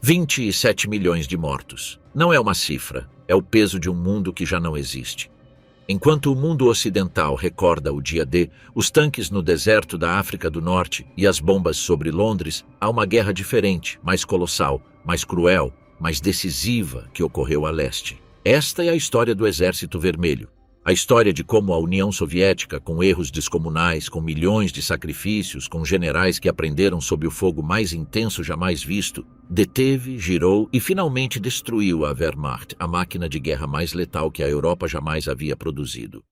27 milhões de mortos. Não é uma cifra, é o peso de um mundo que já não existe. Enquanto o mundo ocidental recorda o dia D, os tanques no deserto da África do Norte e as bombas sobre Londres, há uma guerra diferente, mais colossal, mais cruel, mais decisiva que ocorreu a leste. Esta é a história do Exército Vermelho. A história de como a União Soviética, com erros descomunais, com milhões de sacrifícios, com generais que aprenderam sob o fogo mais intenso jamais visto, deteve, girou e finalmente destruiu a Wehrmacht, a máquina de guerra mais letal que a Europa jamais havia produzido.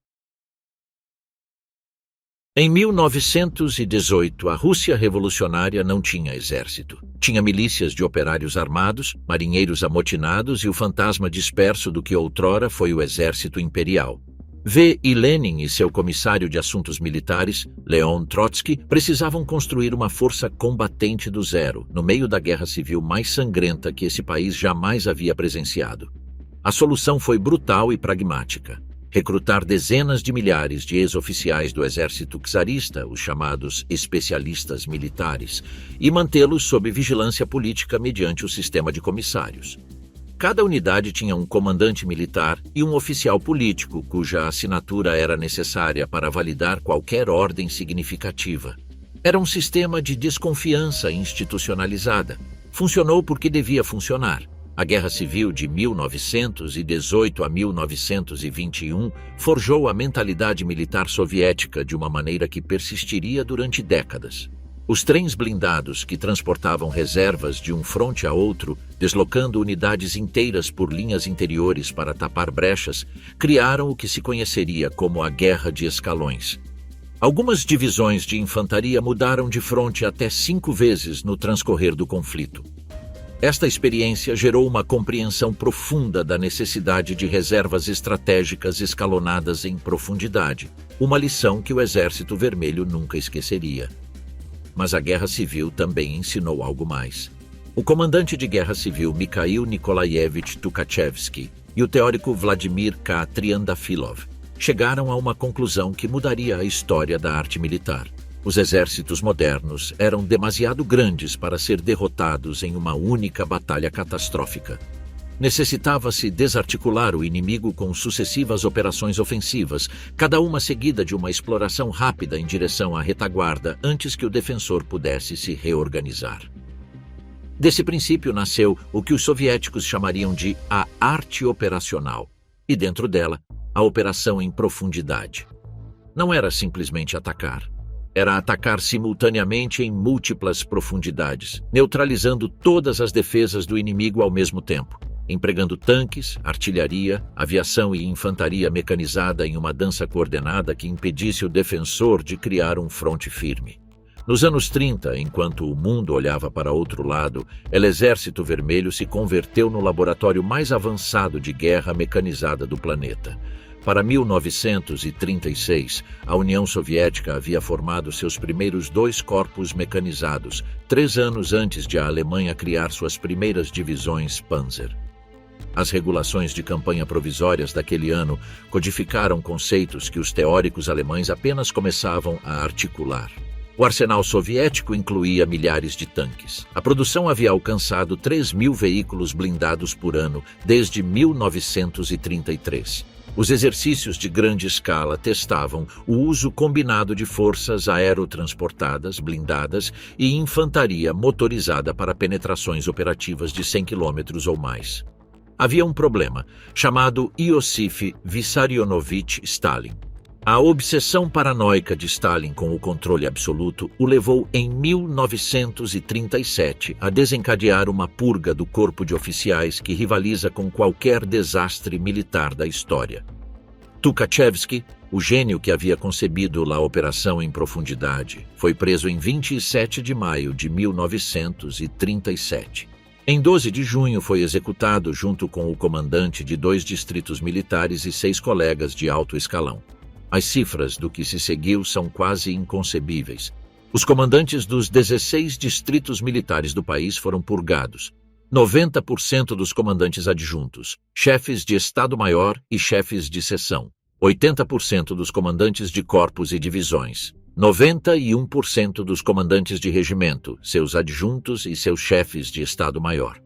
Em 1918, a Rússia revolucionária não tinha exército. Tinha milícias de operários armados, marinheiros amotinados e o fantasma disperso do que outrora foi o exército imperial. V. e Lenin e seu comissário de assuntos militares, Leon Trotsky, precisavam construir uma força combatente do zero, no meio da guerra civil mais sangrenta que esse país jamais havia presenciado. A solução foi brutal e pragmática. Recrutar dezenas de milhares de ex-oficiais do exército czarista, os chamados especialistas militares, e mantê-los sob vigilância política mediante o sistema de comissários. Cada unidade tinha um comandante militar e um oficial político, cuja assinatura era necessária para validar qualquer ordem significativa. Era um sistema de desconfiança institucionalizada. Funcionou porque devia funcionar. A Guerra Civil de 1918 a 1921 forjou a mentalidade militar soviética de uma maneira que persistiria durante décadas. Os trens blindados que transportavam reservas de um fronte a outro, deslocando unidades inteiras por linhas interiores para tapar brechas, criaram o que se conheceria como a Guerra de Escalões. Algumas divisões de infantaria mudaram de fronte até 5 vezes no transcorrer do conflito. Esta experiência gerou uma compreensão profunda da necessidade de reservas estratégicas escalonadas em profundidade, uma lição que o Exército Vermelho nunca esqueceria. Mas a Guerra Civil também ensinou algo mais. O comandante de guerra civil Mikhail Nikolaevich Tukhachevsky e o teórico Vladimir K. Triandafilov chegaram a uma conclusão que mudaria a história da arte militar. Os exércitos modernos eram demasiado grandes para ser derrotados em uma única batalha catastrófica. Necessitava-se desarticular o inimigo com sucessivas operações ofensivas, cada uma seguida de uma exploração rápida em direção à retaguarda antes que o defensor pudesse se reorganizar. Desse princípio nasceu o que os soviéticos chamariam de a arte operacional, e dentro dela, a operação em profundidade. Não era simplesmente atacar. Era atacar simultaneamente em múltiplas profundidades, neutralizando todas as defesas do inimigo ao mesmo tempo, empregando tanques, artilharia, aviação e infantaria mecanizada em uma dança coordenada que impedisse o defensor de criar um fronte firme. Nos anos 30, enquanto o mundo olhava para outro lado, o Exército Vermelho se converteu no laboratório mais avançado de guerra mecanizada do planeta. Para 1936, a União Soviética havia formado seus primeiros 2 corpos mecanizados, 3 anos antes de a Alemanha criar suas primeiras divisões Panzer. As regulações de campanha provisórias daquele ano codificaram conceitos que os teóricos alemães apenas começavam a articular. O arsenal soviético incluía milhares de tanques. A produção havia alcançado 3.000 veículos blindados por ano desde 1933. Os exercícios de grande escala testavam o uso combinado de forças aerotransportadas, blindadas e infantaria motorizada para penetrações operativas de 100 km ou mais. Havia um problema, chamado Iosif Vissarionovich Stalin. A obsessão paranoica de Stalin com o controle absoluto o levou em 1937 a desencadear uma purga do corpo de oficiais que rivaliza com qualquer desastre militar da história. Tukhachevsky, o gênio que havia concebido a operação em profundidade, foi preso em 27 de maio de 1937. Em 12 de junho foi executado junto com o comandante de 2 distritos militares e 6 colegas de alto escalão. As cifras do que se seguiu são quase inconcebíveis. Os comandantes dos 16 distritos militares do país foram purgados. 90% dos comandantes adjuntos, chefes de Estado-Maior e chefes de seção. 80% dos comandantes de corpos e divisões. 91% dos comandantes de regimento, seus adjuntos e seus chefes de Estado-Maior.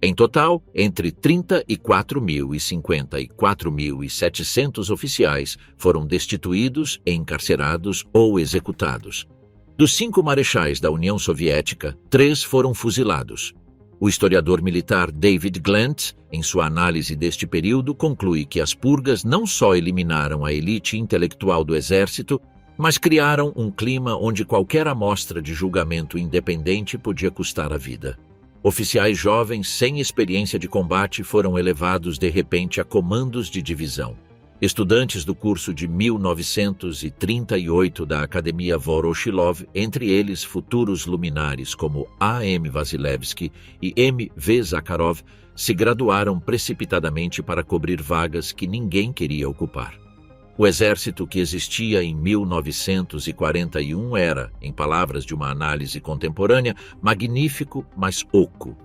Em total, entre 34.000 e 54.700 oficiais foram destituídos, encarcerados ou executados. Dos 5 marechais da União Soviética, 3 foram fuzilados. O historiador militar David Glantz, em sua análise deste período, conclui que as purgas não só eliminaram a elite intelectual do exército, mas criaram um clima onde qualquer amostra de julgamento independente podia custar a vida. Oficiais jovens sem experiência de combate foram elevados de repente a comandos de divisão. Estudantes do curso de 1938 da Academia Voroshilov, entre eles futuros luminares como A. M. Vasilevsky e M. V. Zakharov, se graduaram precipitadamente para cobrir vagas que ninguém queria ocupar. O exército que existia em 1941 era, em palavras de uma análise contemporânea, magnífico, mas oco.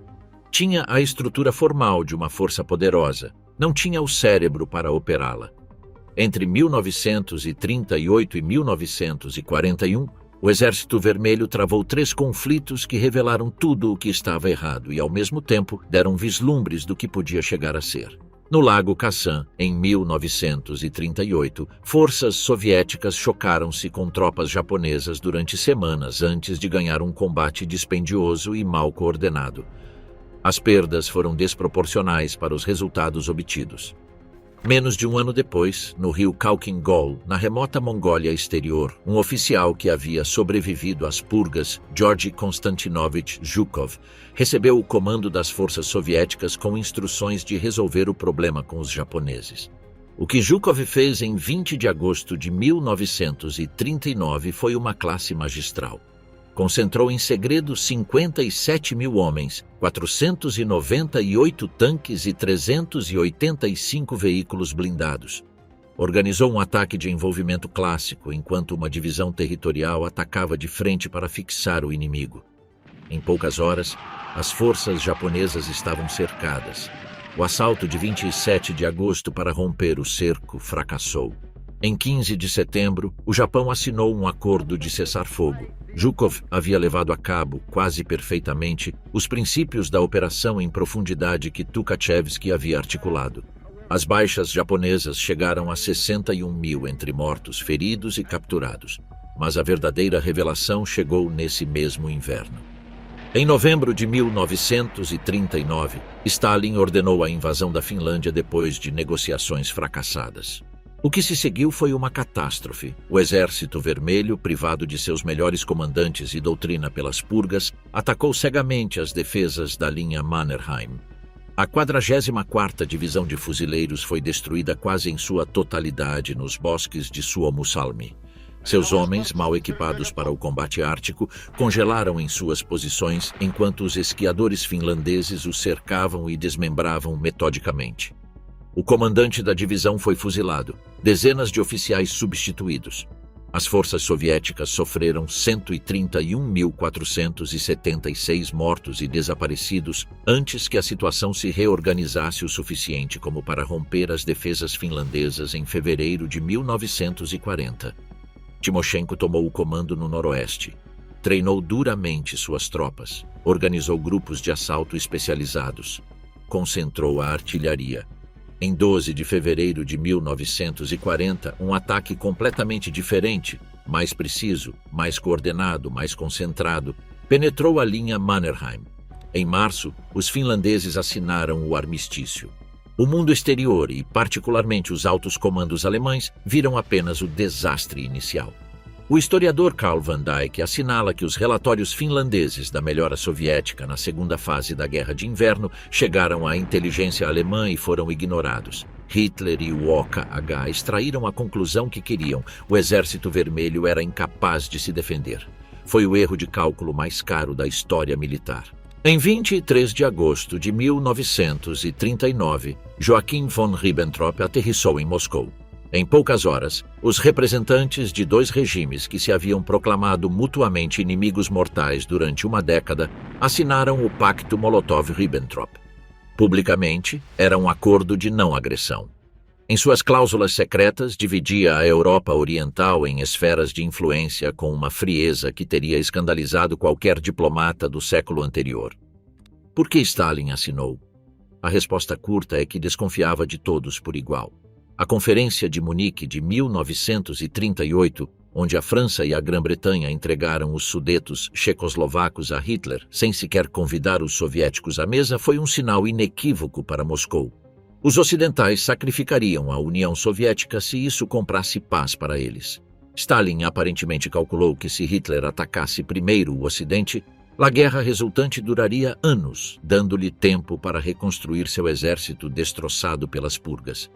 Tinha a estrutura formal de uma força poderosa, não tinha o cérebro para operá-la. Entre 1938 e 1941, o Exército Vermelho travou 3 conflitos que revelaram tudo o que estava errado e, ao mesmo tempo, deram vislumbres do que podia chegar a ser. No Lago Kassan, em 1938, forças soviéticas chocaram-se com tropas japonesas durante semanas antes de ganhar um combate dispendioso e mal coordenado. As perdas foram desproporcionais para os resultados obtidos. Menos de um ano depois, no rio Khalkhin-Gol, na remota Mongólia exterior, um oficial que havia sobrevivido às purgas, Georgy Konstantinovich Zhukov, recebeu o comando das forças soviéticas com instruções de resolver o problema com os japoneses. O que Zhukov fez em 20 de agosto de 1939 foi uma classe magistral. Concentrou em segredo 57.000 homens, 498 tanques e 385 veículos blindados. Organizou um ataque de envolvimento clássico, enquanto uma divisão territorial atacava de frente para fixar o inimigo. Em poucas horas, as forças japonesas estavam cercadas. O assalto de 27 de agosto para romper o cerco fracassou. Em 15 de setembro, o Japão assinou um acordo de cessar-fogo. Zhukov havia levado a cabo, quase perfeitamente, os princípios da operação em profundidade que Tukhachevsky havia articulado. As baixas japonesas chegaram a 61.000 entre mortos, feridos e capturados. Mas a verdadeira revelação chegou nesse mesmo inverno. Em novembro de 1939, Stalin ordenou a invasão da Finlândia depois de negociações fracassadas. O que se seguiu foi uma catástrofe. O Exército Vermelho, privado de seus melhores comandantes e doutrina pelas purgas, atacou cegamente as defesas da linha Mannerheim. A 44ª Divisão de Fuzileiros foi destruída quase em sua totalidade nos bosques de Suomussalmi. Seus homens, mal equipados para o combate ártico, congelaram em suas posições enquanto os esquiadores finlandeses os cercavam e desmembravam metodicamente. O comandante da divisão foi fuzilado, dezenas de oficiais substituídos. As forças soviéticas sofreram 131.476 mortos e desaparecidos antes que a situação se reorganizasse o suficiente como para romper as defesas finlandesas em fevereiro de 1940. Timoshenko tomou o comando no noroeste. Treinou duramente suas tropas, organizou grupos de assalto especializados, concentrou a artilharia. Em 12 de fevereiro de 1940, um ataque completamente diferente, mais preciso, mais coordenado, mais concentrado, penetrou a linha Mannerheim. Em março, os finlandeses assinaram o armistício. O mundo exterior e, particularmente, os altos comandos alemães viram apenas o desastre inicial. O historiador Karl van Dijk assinala que os relatórios finlandeses da melhora soviética na segunda fase da Guerra de Inverno chegaram à inteligência alemã e foram ignorados. Hitler e o OKH extraíram a conclusão que queriam: o Exército Vermelho era incapaz de se defender. Foi o erro de cálculo mais caro da história militar. Em 23 de agosto de 1939, Joachim von Ribbentrop aterrissou em Moscou. Em poucas horas, os representantes de 2 regimes que se haviam proclamado mutuamente inimigos mortais durante uma década assinaram o Pacto Molotov-Ribbentrop. Publicamente, era um acordo de não agressão. Em suas cláusulas secretas, dividia a Europa Oriental em esferas de influência com uma frieza que teria escandalizado qualquer diplomata do século anterior. Por que Stalin assinou? A resposta curta é que desconfiava de todos por igual. A Conferência de Munique de 1938, onde a França e a Grã-Bretanha entregaram os Sudetos checoslovacos a Hitler sem sequer convidar os soviéticos à mesa, foi um sinal inequívoco para Moscou. Os ocidentais sacrificariam a União Soviética se isso comprasse paz para eles. Stalin aparentemente calculou que se Hitler atacasse primeiro o Ocidente, a guerra resultante duraria anos, dando-lhe tempo para reconstruir seu exército destroçado pelas purgas.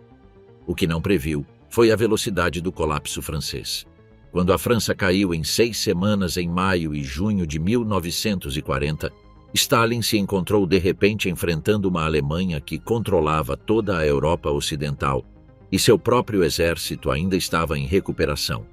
O que não previu foi a velocidade do colapso francês. Quando a França caiu em 6 semanas em maio e junho de 1940, Stalin se encontrou de repente enfrentando uma Alemanha que controlava toda a Europa Ocidental e seu próprio exército ainda estava em recuperação.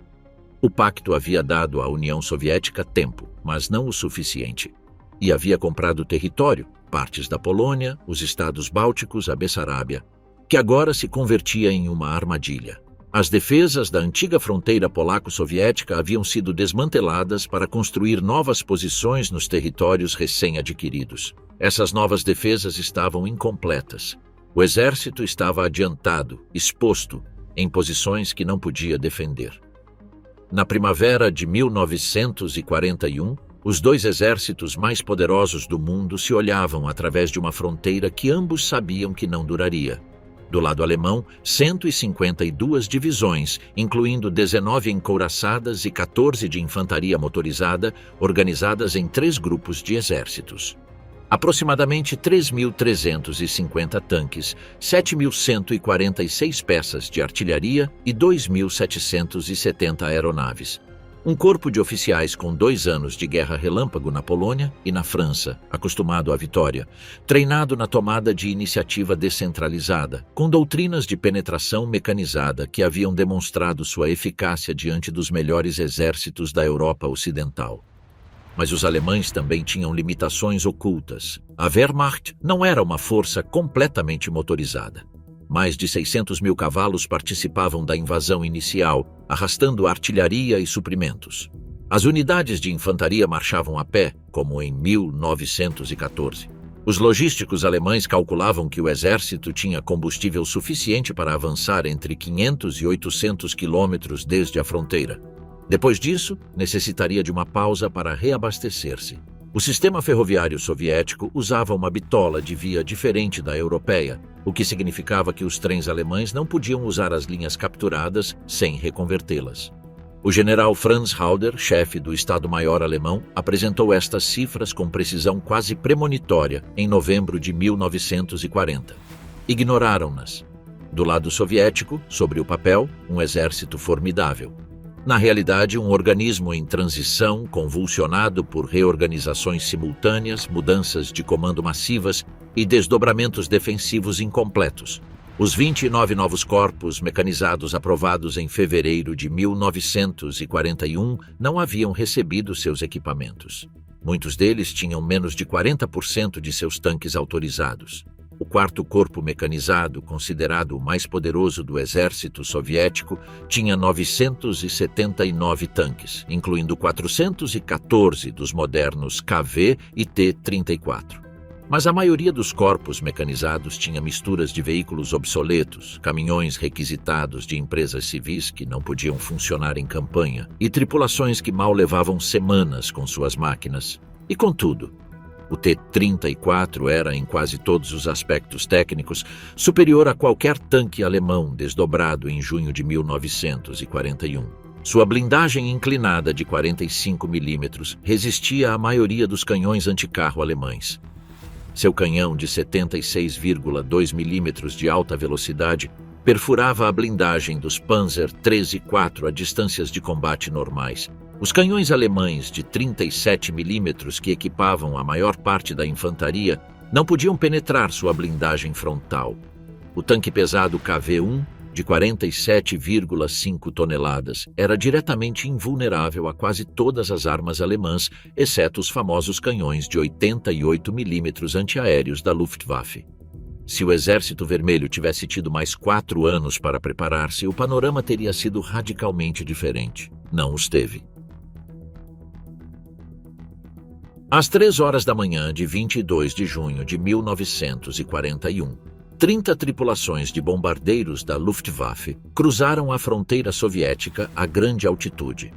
O pacto havia dado à União Soviética tempo, mas não o suficiente, e havia comprado território, partes da Polônia, os estados bálticos, a Bessarábia, que agora se convertia em uma armadilha. As defesas da antiga fronteira polaco-soviética haviam sido desmanteladas para construir novas posições nos territórios recém-adquiridos. Essas novas defesas estavam incompletas. O exército estava adiantado, exposto, em posições que não podia defender. Na primavera de 1941, os dois exércitos mais poderosos do mundo se olhavam através de uma fronteira que ambos sabiam que não duraria. Do lado alemão, 152 divisões, incluindo 19 encouraçadas e 14 de infantaria motorizada, organizadas em 3 grupos de exércitos. Aproximadamente 3.350 tanques, 7.146 peças de artilharia e 2.770 aeronaves. Um corpo de oficiais com 2 anos de guerra relâmpago na Polônia e na França, acostumado à vitória, treinado na tomada de iniciativa descentralizada, com doutrinas de penetração mecanizada que haviam demonstrado sua eficácia diante dos melhores exércitos da Europa Ocidental. Mas os alemães também tinham limitações ocultas. A Wehrmacht não era uma força completamente motorizada. Mais de 600 mil cavalos participavam da invasão inicial, arrastando artilharia e suprimentos. As unidades de infantaria marchavam a pé, como em 1914. Os logísticos alemães calculavam que o exército tinha combustível suficiente para avançar entre 500 e 800 quilômetros desde a fronteira. Depois disso, necessitaria de uma pausa para reabastecer-se. O sistema ferroviário soviético usava uma bitola de via diferente da europeia, o que significava que os trens alemães não podiam usar as linhas capturadas sem reconvertê-las. O general Franz Halder, chefe do Estado-Maior alemão, apresentou estas cifras com precisão quase premonitória em novembro de 1940. Ignoraram-nas. Do lado soviético, sobre o papel, um exército formidável. Na realidade, um organismo em transição, convulsionado por reorganizações simultâneas, mudanças de comando massivas e desdobramentos defensivos incompletos. Os 29 novos corpos mecanizados aprovados em fevereiro de 1941 não haviam recebido seus equipamentos. Muitos deles tinham menos de 40% de seus tanques autorizados. O 4º Corpo Mecanizado, considerado o mais poderoso do exército soviético, tinha 979 tanques, incluindo 414 dos modernos KV e T-34. Mas a maioria dos corpos mecanizados tinha misturas de veículos obsoletos, caminhões requisitados de empresas civis que não podiam funcionar em campanha e tripulações que mal levavam semanas com suas máquinas. E contudo, o T-34 era, em quase todos os aspectos técnicos, superior a qualquer tanque alemão desdobrado em junho de 1941. Sua blindagem inclinada de 45 mm resistia à maioria dos canhões anticarro alemães. Seu canhão de 76,2 mm de alta velocidade perfurava a blindagem dos Panzer 13-4 a distâncias de combate normais. Os canhões alemães de 37 mm que equipavam a maior parte da infantaria não podiam penetrar sua blindagem frontal. O tanque pesado KV-1, de 47,5 toneladas, era diretamente invulnerável a quase todas as armas alemãs, exceto os famosos canhões de 88 mm antiaéreos da Luftwaffe. Se o Exército Vermelho tivesse tido mais 4 anos para preparar-se, o panorama teria sido radicalmente diferente. Não os teve. Às 3 horas da manhã de 22 de junho de 1941, 30 tripulações de bombardeiros da Luftwaffe cruzaram a fronteira soviética a grande altitude.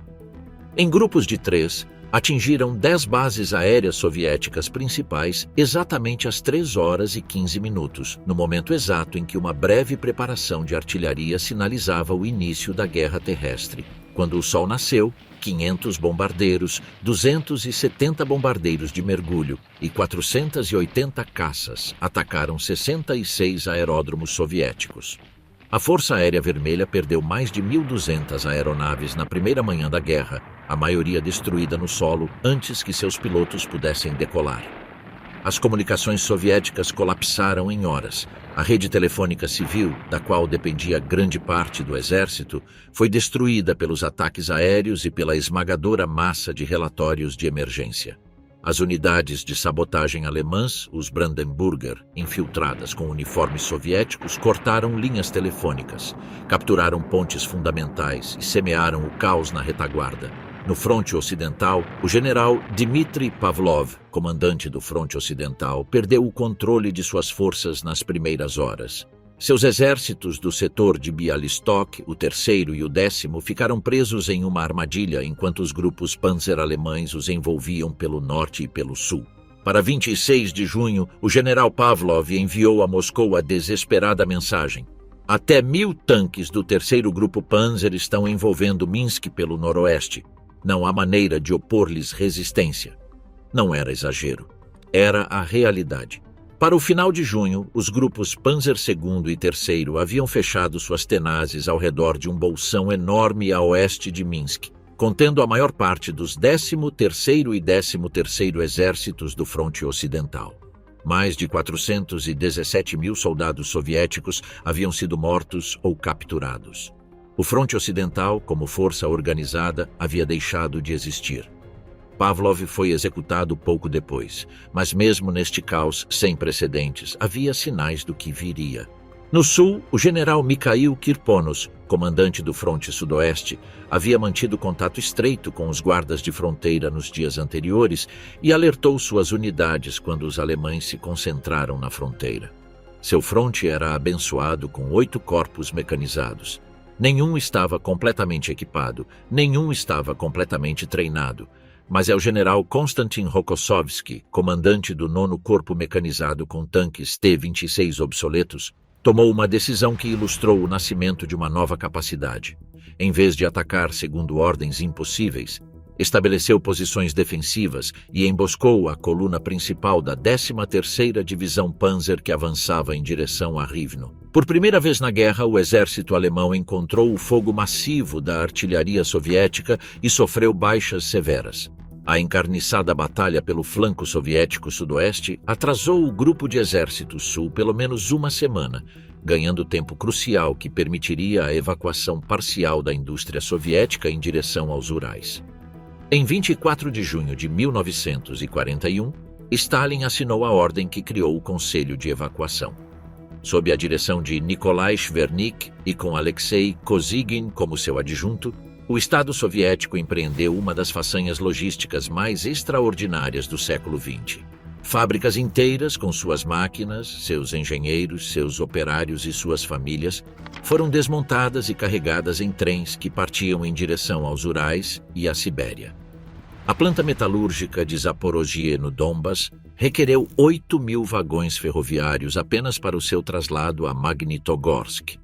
Em grupos de 3, atingiram 10 bases aéreas soviéticas principais exatamente às 3 horas e 15 minutos, no momento exato em que uma breve preparação de artilharia sinalizava o início da guerra terrestre. Quando o sol nasceu, 500 bombardeiros, 270 bombardeiros de mergulho e 480 caças atacaram 66 aeródromos soviéticos. A Força Aérea Vermelha perdeu mais de 1.200 aeronaves na primeira manhã da guerra, a maioria destruída no solo antes que seus pilotos pudessem decolar. As comunicações soviéticas colapsaram em horas. A rede telefônica civil, da qual dependia grande parte do exército, foi destruída pelos ataques aéreos e pela esmagadora massa de relatórios de emergência. As unidades de sabotagem alemãs, os Brandenburger, infiltradas com uniformes soviéticos, cortaram linhas telefônicas, capturaram pontes fundamentais e semearam o caos na retaguarda. No fronte ocidental, o general Dmitry Pavlov, comandante do fronte ocidental, perdeu o controle de suas forças nas primeiras horas. Seus exércitos do setor de Bialystok, o 3º e o 10º, ficaram presos em uma armadilha enquanto os grupos panzer alemães os envolviam pelo norte e pelo sul. Para 26 de junho, o general Pavlov enviou a Moscou a desesperada mensagem: até 1.000 tanques do 3º Grupo Panzer estão envolvendo Minsk pelo noroeste. Não há maneira de opor-lhes resistência. Não era exagero. Era a realidade. Para o final de junho, os grupos Panzer II e III haviam fechado suas tenazes ao redor de um bolsão enorme a oeste de Minsk, contendo a maior parte dos 13º e 13º Exércitos do fronte ocidental. Mais de 417 mil soldados soviéticos haviam sido mortos ou capturados. O fronte ocidental, como força organizada, havia deixado de existir. Pavlov foi executado pouco depois, mas mesmo neste caos sem precedentes, havia sinais do que viria. No sul, o general Mikhail Kirponos, comandante do fronte sudoeste, havia mantido contato estreito com os guardas de fronteira nos dias anteriores e alertou suas unidades quando os alemães se concentraram na fronteira. Seu fronte era abençoado com 8 corpos mecanizados. Nenhum estava completamente equipado, nenhum estava completamente treinado, mas é o general Konstantin Rokossovski, comandante do 9º Corpo Mecanizado com tanques T-26 obsoletos, tomou uma decisão que ilustrou o nascimento de uma nova capacidade. Em vez de atacar segundo ordens impossíveis, estabeleceu posições defensivas e emboscou a coluna principal da 13ª Divisão Panzer que avançava em direção a Rivno. Por primeira vez na guerra, o exército alemão encontrou o fogo massivo da artilharia soviética e sofreu baixas severas. A encarniçada batalha pelo flanco soviético sudoeste atrasou o grupo de exército sul pelo menos uma semana, ganhando tempo crucial que permitiria a evacuação parcial da indústria soviética em direção aos Urais. Em 24 de junho de 1941, Stalin assinou a ordem que criou o Conselho de Evacuação. Sob a direção de Nikolai Shvernik e com Alexei Kosygin como seu adjunto, o Estado soviético empreendeu uma das façanhas logísticas mais extraordinárias do século XX. Fábricas inteiras, com suas máquinas, seus engenheiros, seus operários e suas famílias, foram desmontadas e carregadas em trens que partiam em direção aos Urais e à Sibéria. A planta metalúrgica de Zaporozhye, no Donbas, requereu 8.000 vagões ferroviários apenas para o seu traslado a Magnitogorsk.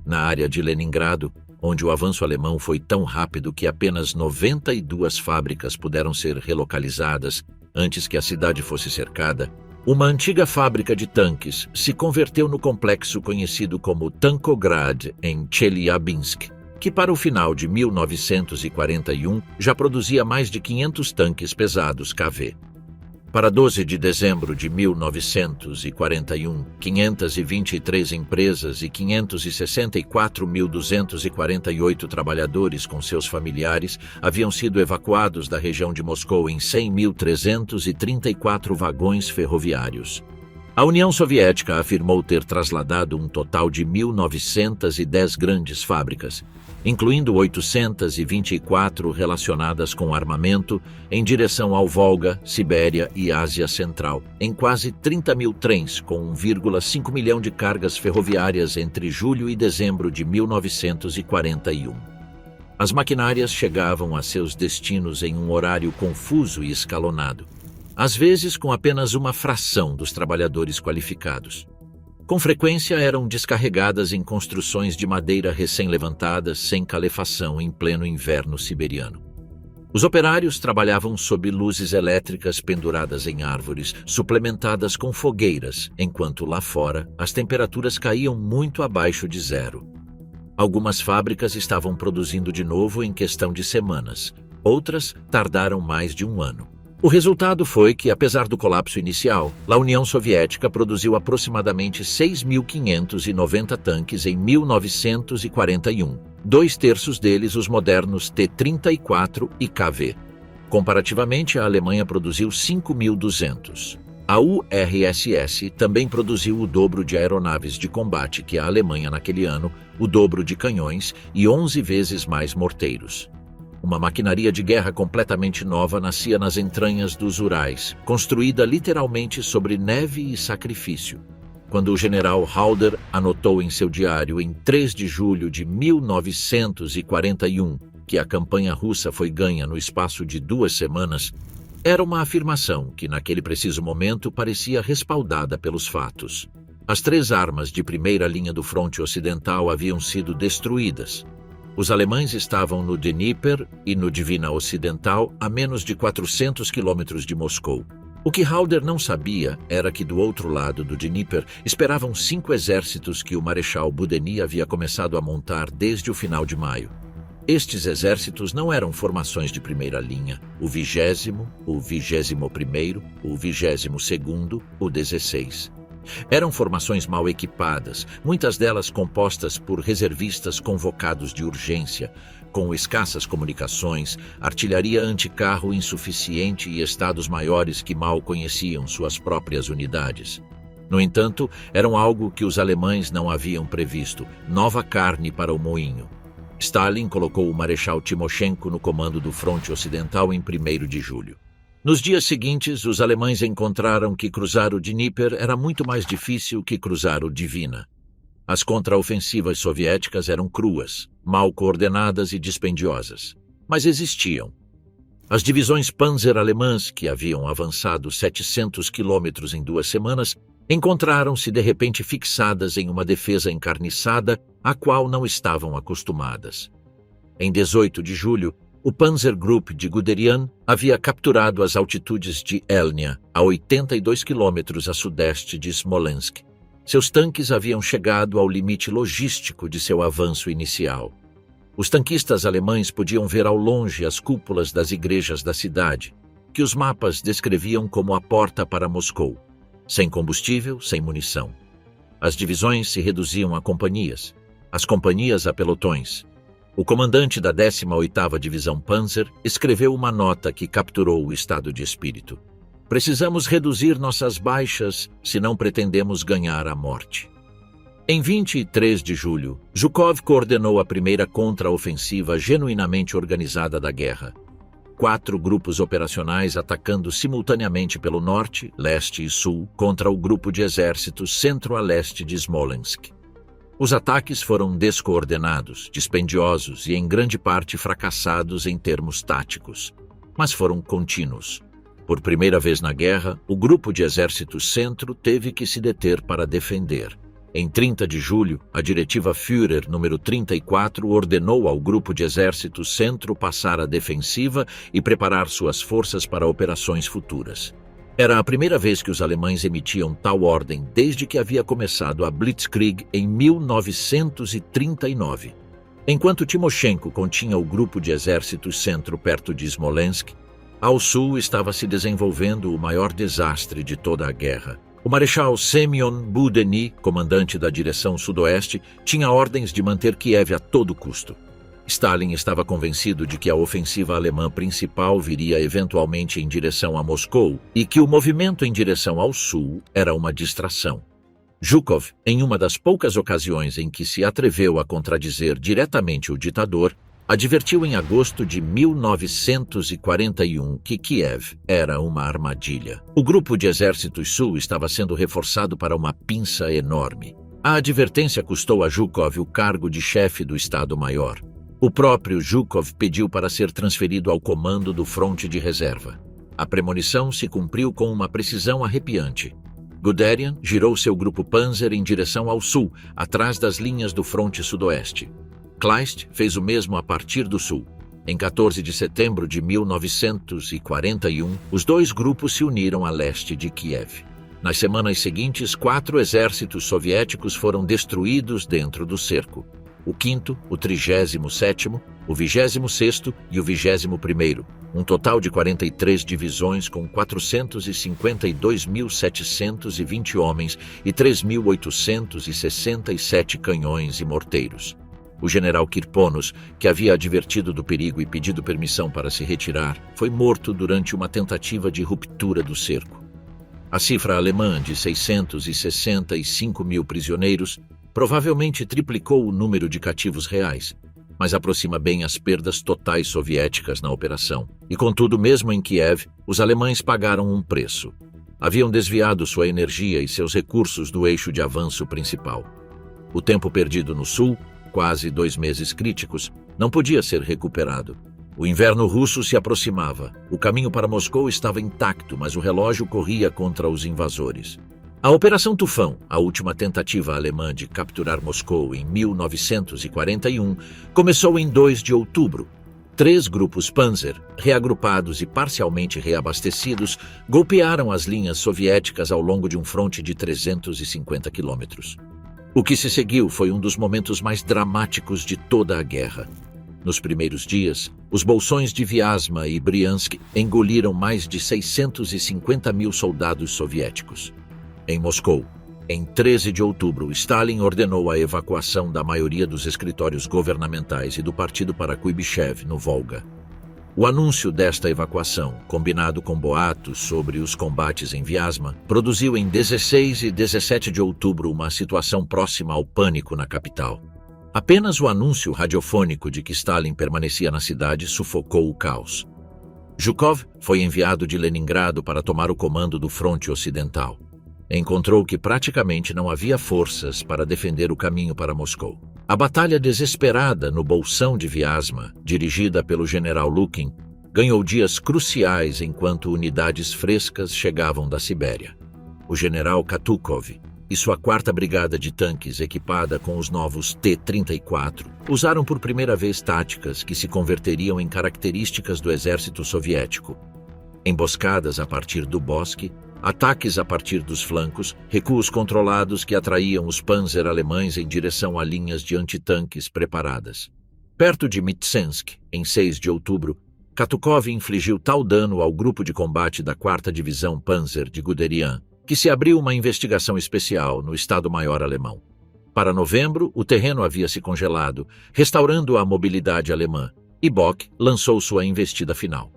Na área de Leningrado, onde o avanço alemão foi tão rápido que apenas 92 fábricas puderam ser relocalizadas antes que a cidade fosse cercada, uma antiga fábrica de tanques se converteu no complexo conhecido como Tankograd, em Chelyabinsk, que para o final de 1941 já produzia mais de 500 tanques pesados KV. Para 12 de dezembro de 1941, 523 empresas e 564.248 trabalhadores com seus familiares haviam sido evacuados da região de Moscou em 100.334 vagões ferroviários. A União Soviética afirmou ter trasladado um total de 1.910 grandes fábricas, incluindo 824 relacionadas com armamento, em direção ao Volga, Sibéria e Ásia Central, em quase 30 mil trens com 1,5 milhão de cargas ferroviárias entre julho e dezembro de 1941. As maquinárias chegavam a seus destinos em um horário confuso e escalonado, às vezes com apenas uma fração dos trabalhadores qualificados. Com frequência eram descarregadas em construções de madeira recém-levantadas, sem calefação, em pleno inverno siberiano. Os operários trabalhavam sob luzes elétricas penduradas em árvores, suplementadas com fogueiras, enquanto lá fora as temperaturas caíam muito abaixo de zero. Algumas fábricas estavam produzindo de novo em questão de semanas, outras tardaram mais de um ano. O resultado foi que, apesar do colapso inicial, a União Soviética produziu aproximadamente 6.590 tanques em 1941, 2/3 deles os modernos T-34 e KV. Comparativamente, a Alemanha produziu 5.200. A URSS também produziu o dobro de aeronaves de combate que a Alemanha naquele ano, o dobro de canhões e 11 vezes mais morteiros. Uma maquinaria de guerra completamente nova nascia nas entranhas dos Urais, construída literalmente sobre neve e sacrifício. Quando o general Halder anotou em seu diário em 3 de julho de 1941 que a campanha russa foi ganha no espaço de 2 semanas, era uma afirmação que naquele preciso momento parecia respaldada pelos fatos. As 3 armas de primeira linha do fronte ocidental haviam sido destruídas. Os alemães estavam no Dnieper e no Dvina Ocidental, a menos de 400 quilômetros de Moscou. O que Halder não sabia era que do outro lado do Dnieper esperavam 5 exércitos que o Marechal Boudeny havia começado a montar desde o final de maio. Estes exércitos não eram formações de primeira linha, o 20º, o 21º, o 22º, o 16. Eram formações mal equipadas, muitas delas compostas por reservistas convocados de urgência, com escassas comunicações, artilharia anticarro insuficiente e estados-maiores que mal conheciam suas próprias unidades. No entanto, eram algo que os alemães não haviam previsto, nova carne para o moinho. Stalin colocou o Marechal Timoshenko no comando do fronte ocidental em 1º de julho. Nos dias seguintes, os alemães encontraram que cruzar o Dnieper era muito mais difícil que cruzar o Dvina. As contraofensivas soviéticas eram cruas, mal coordenadas e dispendiosas, mas existiam. As divisões Panzer alemãs, que haviam avançado 700 quilômetros em 2 semanas, encontraram-se de repente fixadas em uma defesa encarniçada à qual não estavam acostumadas. Em 18 de julho, o Panzer Group de Guderian havia capturado as altitudes de Elnya, a 82 quilômetros a sudeste de Smolensk. Seus tanques haviam chegado ao limite logístico de seu avanço inicial. Os tanquistas alemães podiam ver ao longe as cúpulas das igrejas da cidade, que os mapas descreviam como a porta para Moscou, sem combustível, sem munição. As divisões se reduziam a companhias, as companhias a pelotões. O comandante da 18ª Divisão Panzer escreveu uma nota que capturou o estado de espírito. Precisamos reduzir nossas baixas se não pretendemos ganhar a morte. Em 23 de julho, Zhukov coordenou a primeira contraofensiva genuinamente organizada da guerra. 4 grupos operacionais atacando simultaneamente pelo norte, leste e sul contra o grupo de exércitos centro a leste de Smolensk. Os ataques foram descoordenados, dispendiosos e em grande parte fracassados em termos táticos, mas foram contínuos. Por primeira vez na guerra, o grupo de exércitos centro teve que se deter para defender. Em 30 de julho, a diretiva Führer número 34 ordenou ao grupo de exércitos centro passar à defensiva e preparar suas forças para operações futuras. Era a primeira vez que os alemães emitiam tal ordem desde que havia começado a Blitzkrieg em 1939. Enquanto Timoshenko continha o grupo de exércitos centro perto de Smolensk, ao sul estava se desenvolvendo o maior desastre de toda a guerra. O Marechal Semyon Boudeny, comandante da direção sudoeste, tinha ordens de manter Kiev a todo custo. Stalin estava convencido de que a ofensiva alemã principal viria eventualmente em direção a Moscou e que o movimento em direção ao sul era uma distração. Zhukov, em uma das poucas ocasiões em que se atreveu a contradizer diretamente o ditador, advertiu em agosto de 1941 que Kiev era uma armadilha. O grupo de exércitos sul estava sendo reforçado para uma pinça enorme. A advertência custou a Zhukov o cargo de chefe do Estado-Maior. O próprio Zhukov pediu para ser transferido ao comando do fronte de reserva. A premonição se cumpriu com uma precisão arrepiante. Guderian girou seu grupo Panzer em direção ao sul, atrás das linhas do fronte sudoeste. Kleist fez o mesmo a partir do sul. Em 14 de setembro de 1941, os dois grupos se uniram a leste de Kiev. Nas semanas seguintes, 4 exércitos soviéticos foram destruídos dentro do cerco. O 5º, o 37º, o 26º e o 21º, um total de 43 divisões com 452.720 homens e 3.867 canhões e morteiros. O general Kirponos, que havia advertido do perigo e pedido permissão para se retirar, foi morto durante uma tentativa de ruptura do cerco. A cifra alemã de 665 mil prisioneiros provavelmente triplicou o número de cativos reais, mas aproxima bem as perdas totais soviéticas na operação. E contudo, mesmo em Kiev, os alemães pagaram um preço. Haviam desviado sua energia e seus recursos do eixo de avanço principal. O tempo perdido no sul, quase 2 meses críticos, não podia ser recuperado. O inverno russo se aproximava. O caminho para Moscou estava intacto, mas o relógio corria contra os invasores. A Operação Tufão, a última tentativa alemã de capturar Moscou em 1941, começou em 2 de outubro. 3 grupos Panzer, reagrupados e parcialmente reabastecidos, golpearam as linhas soviéticas ao longo de um fronte de 350 quilômetros. O que se seguiu foi um dos momentos mais dramáticos de toda a guerra. Nos primeiros dias, os bolsões de Vyazma e Briansk engoliram mais de 650 mil soldados soviéticos. Em Moscou, em 13 de outubro, Stalin ordenou a evacuação da maioria dos escritórios governamentais e do partido para Kuibyshev, no Volga. O anúncio desta evacuação, combinado com boatos sobre os combates em Vyazma, produziu em 16 e 17 de outubro uma situação próxima ao pânico na capital. Apenas o anúncio radiofônico de que Stalin permanecia na cidade sufocou o caos. Zhukov foi enviado de Leningrado para tomar o comando do fronte ocidental. Encontrou que praticamente não havia forças para defender o caminho para Moscou. A batalha desesperada no bolsão de Vyazma, dirigida pelo general Lukin, ganhou dias cruciais enquanto unidades frescas chegavam da Sibéria. O general Katukov e sua 4ª Brigada de Tanques, equipada com os novos T-34, usaram por primeira vez táticas que se converteriam em características do exército soviético. Emboscadas a partir do bosque, ataques a partir dos flancos, recuos controlados que atraíam os panzer alemães em direção a linhas de antitanques preparadas. Perto de Mitsensk, em 6 de outubro, Katukov infligiu tal dano ao grupo de combate da 4ª Divisão Panzer de Guderian, que se abriu uma investigação especial no Estado-Maior alemão. Para novembro, o terreno havia se congelado, restaurando a mobilidade alemã, e Bock lançou sua investida final.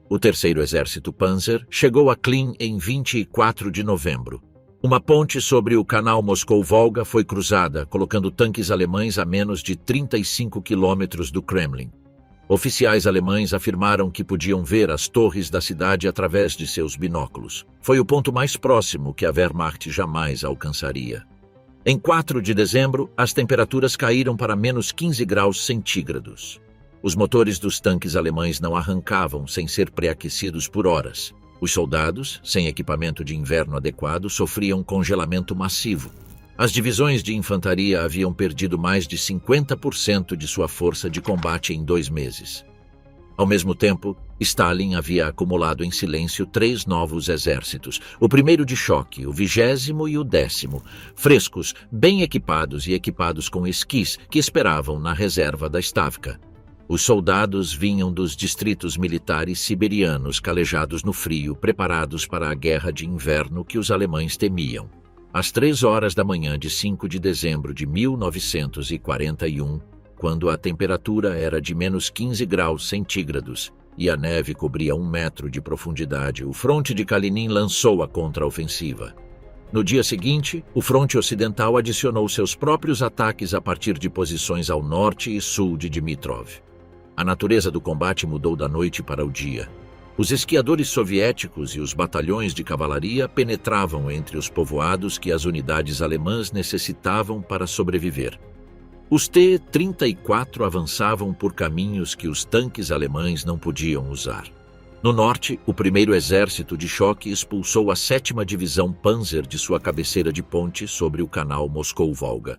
O 3º Exército Panzer chegou a Klin em 24 de novembro. Uma ponte sobre o canal Moscou-Volga foi cruzada, colocando tanques alemães a menos de 35 quilômetros do Kremlin. Oficiais alemães afirmaram que podiam ver as torres da cidade através de seus binóculos. Foi o ponto mais próximo que a Wehrmacht jamais alcançaria. Em 4 de dezembro, as temperaturas caíram para menos 15 graus centígrados. Os motores dos tanques alemães não arrancavam sem ser pré-aquecidos por horas. Os soldados, sem equipamento de inverno adequado, sofriam congelamento massivo. As divisões de infantaria haviam perdido mais de 50% de sua força de combate em 2 meses. Ao mesmo tempo, Stalin havia acumulado em silêncio 3 novos exércitos, o primeiro de choque, o 20º e o 10º, frescos, bem equipados e equipados com esquis que esperavam na reserva da Stavka. Os soldados vinham dos distritos militares siberianos calejados no frio, preparados para a guerra de inverno que os alemães temiam. Às 3 horas da manhã de 5 de dezembro de 1941, quando a temperatura era de menos 15 graus centígrados e a neve cobria 1 metro de profundidade, o fronte de Kalinin lançou a contraofensiva. No dia seguinte, o fronte ocidental adicionou seus próprios ataques a partir de posições ao norte e sul de Dmitrov. A natureza do combate mudou da noite para o dia. Os esquiadores soviéticos e os batalhões de cavalaria penetravam entre os povoados que as unidades alemãs necessitavam para sobreviver. Os T-34 avançavam por caminhos que os tanques alemães não podiam usar. No norte, o primeiro exército de choque expulsou a 7ª Divisão Panzer de sua cabeceira de ponte sobre o canal Moscou-Volga.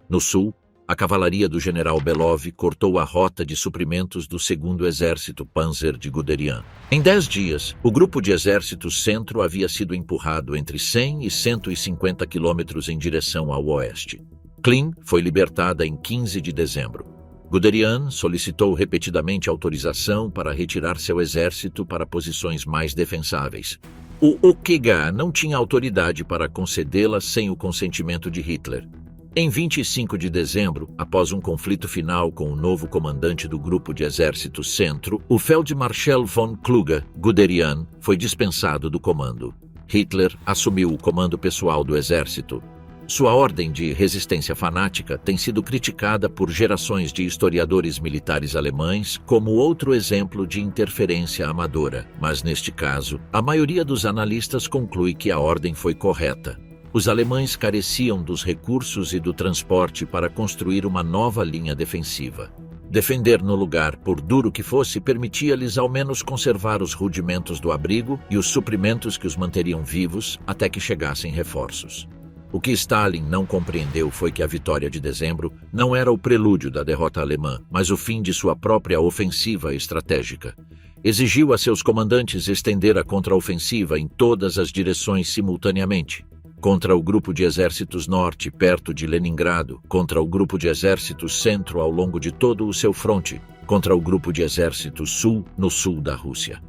No sul, a cavalaria do general Belov cortou a rota de suprimentos do 2º Exército Panzer de Guderian. Em 10 dias, o grupo de exércitos centro havia sido empurrado entre 100 e 150 quilômetros em direção ao oeste. Klin foi libertada em 15 de dezembro. Guderian solicitou repetidamente autorização para retirar seu exército para posições mais defensáveis. O OKGA não tinha autoridade para concedê-la sem o consentimento de Hitler. Em 25 de dezembro, após um conflito final com o novo comandante do Grupo de Exército Centro, o Feldmarschall von Kluge, Guderian, foi dispensado do comando. Hitler assumiu o comando pessoal do exército. Sua ordem de resistência fanática tem sido criticada por gerações de historiadores militares alemães como outro exemplo de interferência amadora, mas neste caso, a maioria dos analistas conclui que a ordem foi correta. Os alemães careciam dos recursos e do transporte para construir uma nova linha defensiva. Defender no lugar, por duro que fosse, permitia-lhes ao menos conservar os rudimentos do abrigo e os suprimentos que os manteriam vivos até que chegassem reforços. O que Stalin não compreendeu foi que a vitória de dezembro não era o prelúdio da derrota alemã, mas o fim de sua própria ofensiva estratégica. Exigiu a seus comandantes estender a contraofensiva em todas as direções simultaneamente. Contra o grupo de exércitos norte, perto de Leningrado, contra o grupo de exércitos centro ao longo de todo o seu fronte, contra o grupo de exércitos sul, no sul da Rússia.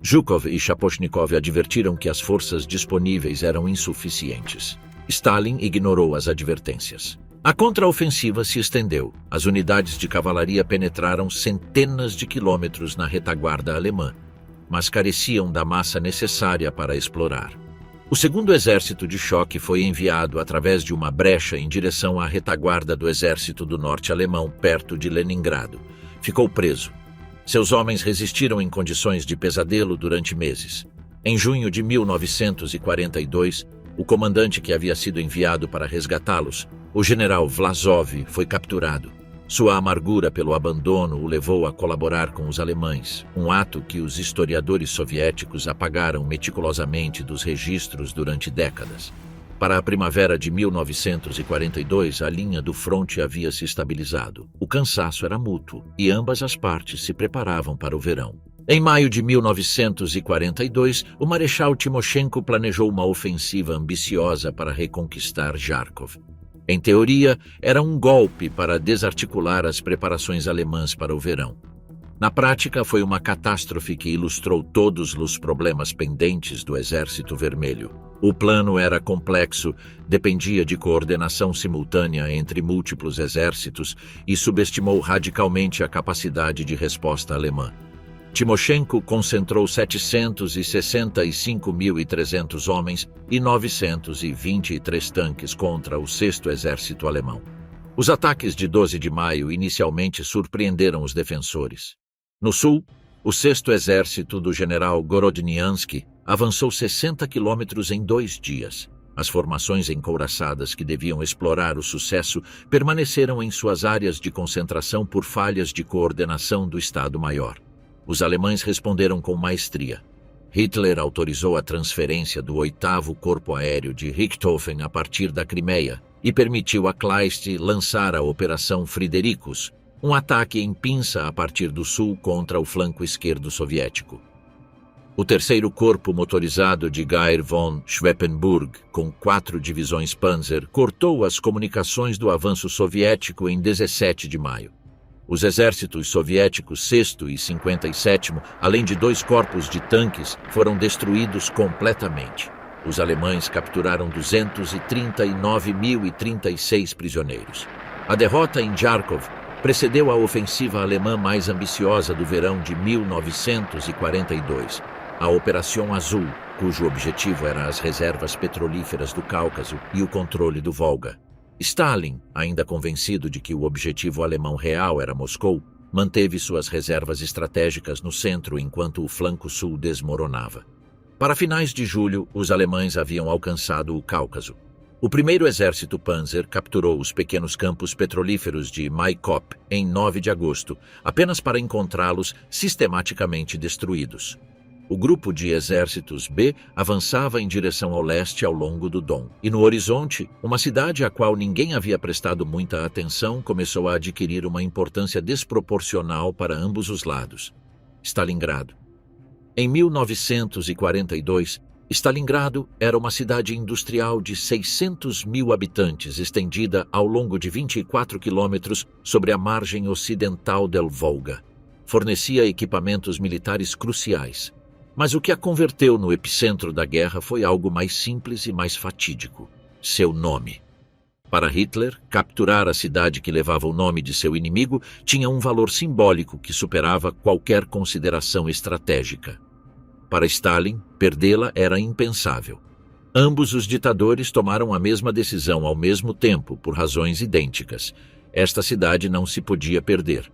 Zhukov e Shaposhnikov advertiram que as forças disponíveis eram insuficientes. Stalin ignorou as advertências. A contraofensiva se estendeu. As unidades de cavalaria penetraram centenas de quilômetros na retaguarda alemã, mas careciam da massa necessária para explorar. O 2º Exército de Choque foi enviado através de uma brecha em direção à retaguarda do Exército do Norte alemão, perto de Leningrado. Ficou preso. Seus homens resistiram em condições de pesadelo durante meses. Em junho de 1942, o comandante que havia sido enviado para resgatá-los, o general Vlasov, foi capturado. Sua amargura pelo abandono o levou a colaborar com os alemães, um ato que os historiadores soviéticos apagaram meticulosamente dos registros durante décadas. Para a primavera de 1942, a linha do fronte havia se estabilizado. O cansaço era mútuo e ambas as partes se preparavam para o verão. Em maio de 1942, o Marechal Timoshenko planejou uma ofensiva ambiciosa para reconquistar Kharkov. Em teoria, era um golpe para desarticular as preparações alemãs para o verão. Na prática, foi uma catástrofe que ilustrou todos os problemas pendentes do Exército Vermelho. O plano era complexo, dependia de coordenação simultânea entre múltiplos exércitos e subestimou radicalmente a capacidade de resposta alemã. Timoshenko concentrou 765.300 homens e 923 tanques contra o 6º Exército Alemão. Os ataques de 12 de maio inicialmente surpreenderam os defensores. No sul, o 6º Exército do general Gorodniansky avançou 60 quilômetros em 2 dias. As formações encouraçadas que deviam explorar o sucesso permaneceram em suas áreas de concentração por falhas de coordenação do Estado-Maior. Os alemães responderam com maestria. Hitler autorizou a transferência do 8º Corpo Aéreo de Richthofen a partir da Crimeia e permitiu a Kleist lançar a Operação Fridericus, um ataque em pinça a partir do sul contra o flanco esquerdo soviético. O 3º Corpo Motorizado de Geir von Schweppenburg, com 4 divisões Panzer, cortou as comunicações do avanço soviético em 17 de maio. Os exércitos soviéticos 6º e 57º, além de 2 corpos de tanques, foram destruídos completamente. Os alemães capturaram 239.036 prisioneiros. A derrota em Kharkov precedeu a ofensiva alemã mais ambiciosa do verão de 1942. a Operação Azul, cujo objetivo era as reservas petrolíferas do Cáucaso e o controle do Volga. Stalin, ainda convencido de que o objetivo alemão real era Moscou, manteve suas reservas estratégicas no centro enquanto o flanco sul desmoronava. Para finais de julho, os alemães haviam alcançado o Cáucaso. O primeiro exército Panzer capturou os pequenos campos petrolíferos de Maikop em 9 de agosto, apenas para encontrá-los sistematicamente destruídos. O grupo de exércitos B avançava em direção ao leste ao longo do Don. E no horizonte, uma cidade à qual ninguém havia prestado muita atenção começou a adquirir uma importância desproporcional para ambos os lados: Stalingrado. Em 1942, Stalingrado era uma cidade industrial de 600 mil habitantes, estendida ao longo de 24 quilômetros sobre a margem ocidental do Volga. Fornecia equipamentos militares cruciais. Mas o que a converteu no epicentro da guerra foi algo mais simples e mais fatídico: seu nome. Para Hitler, capturar a cidade que levava o nome de seu inimigo tinha um valor simbólico que superava qualquer consideração estratégica. Para Stalin, perdê-la era impensável. Ambos os ditadores tomaram a mesma decisão ao mesmo tempo, por razões idênticas. Esta cidade não se podia perder.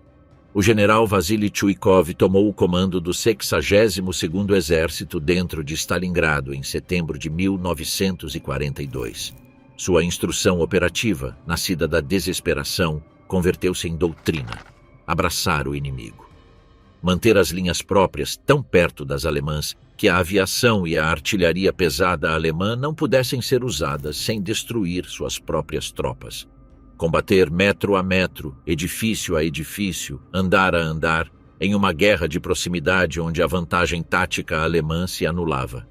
O general Vasily Chuikov tomou o comando do 62º Exército dentro de Stalingrado em setembro de 1942. Sua instrução operativa, nascida da desesperação, converteu-se em doutrina: abraçar o inimigo. Manter as linhas próprias tão perto das alemãs que a aviação e a artilharia pesada alemã não pudessem ser usadas sem destruir suas próprias tropas. Combater metro a metro, edifício a edifício, andar a andar, em uma guerra de proximidade onde a vantagem tática alemã se anulava.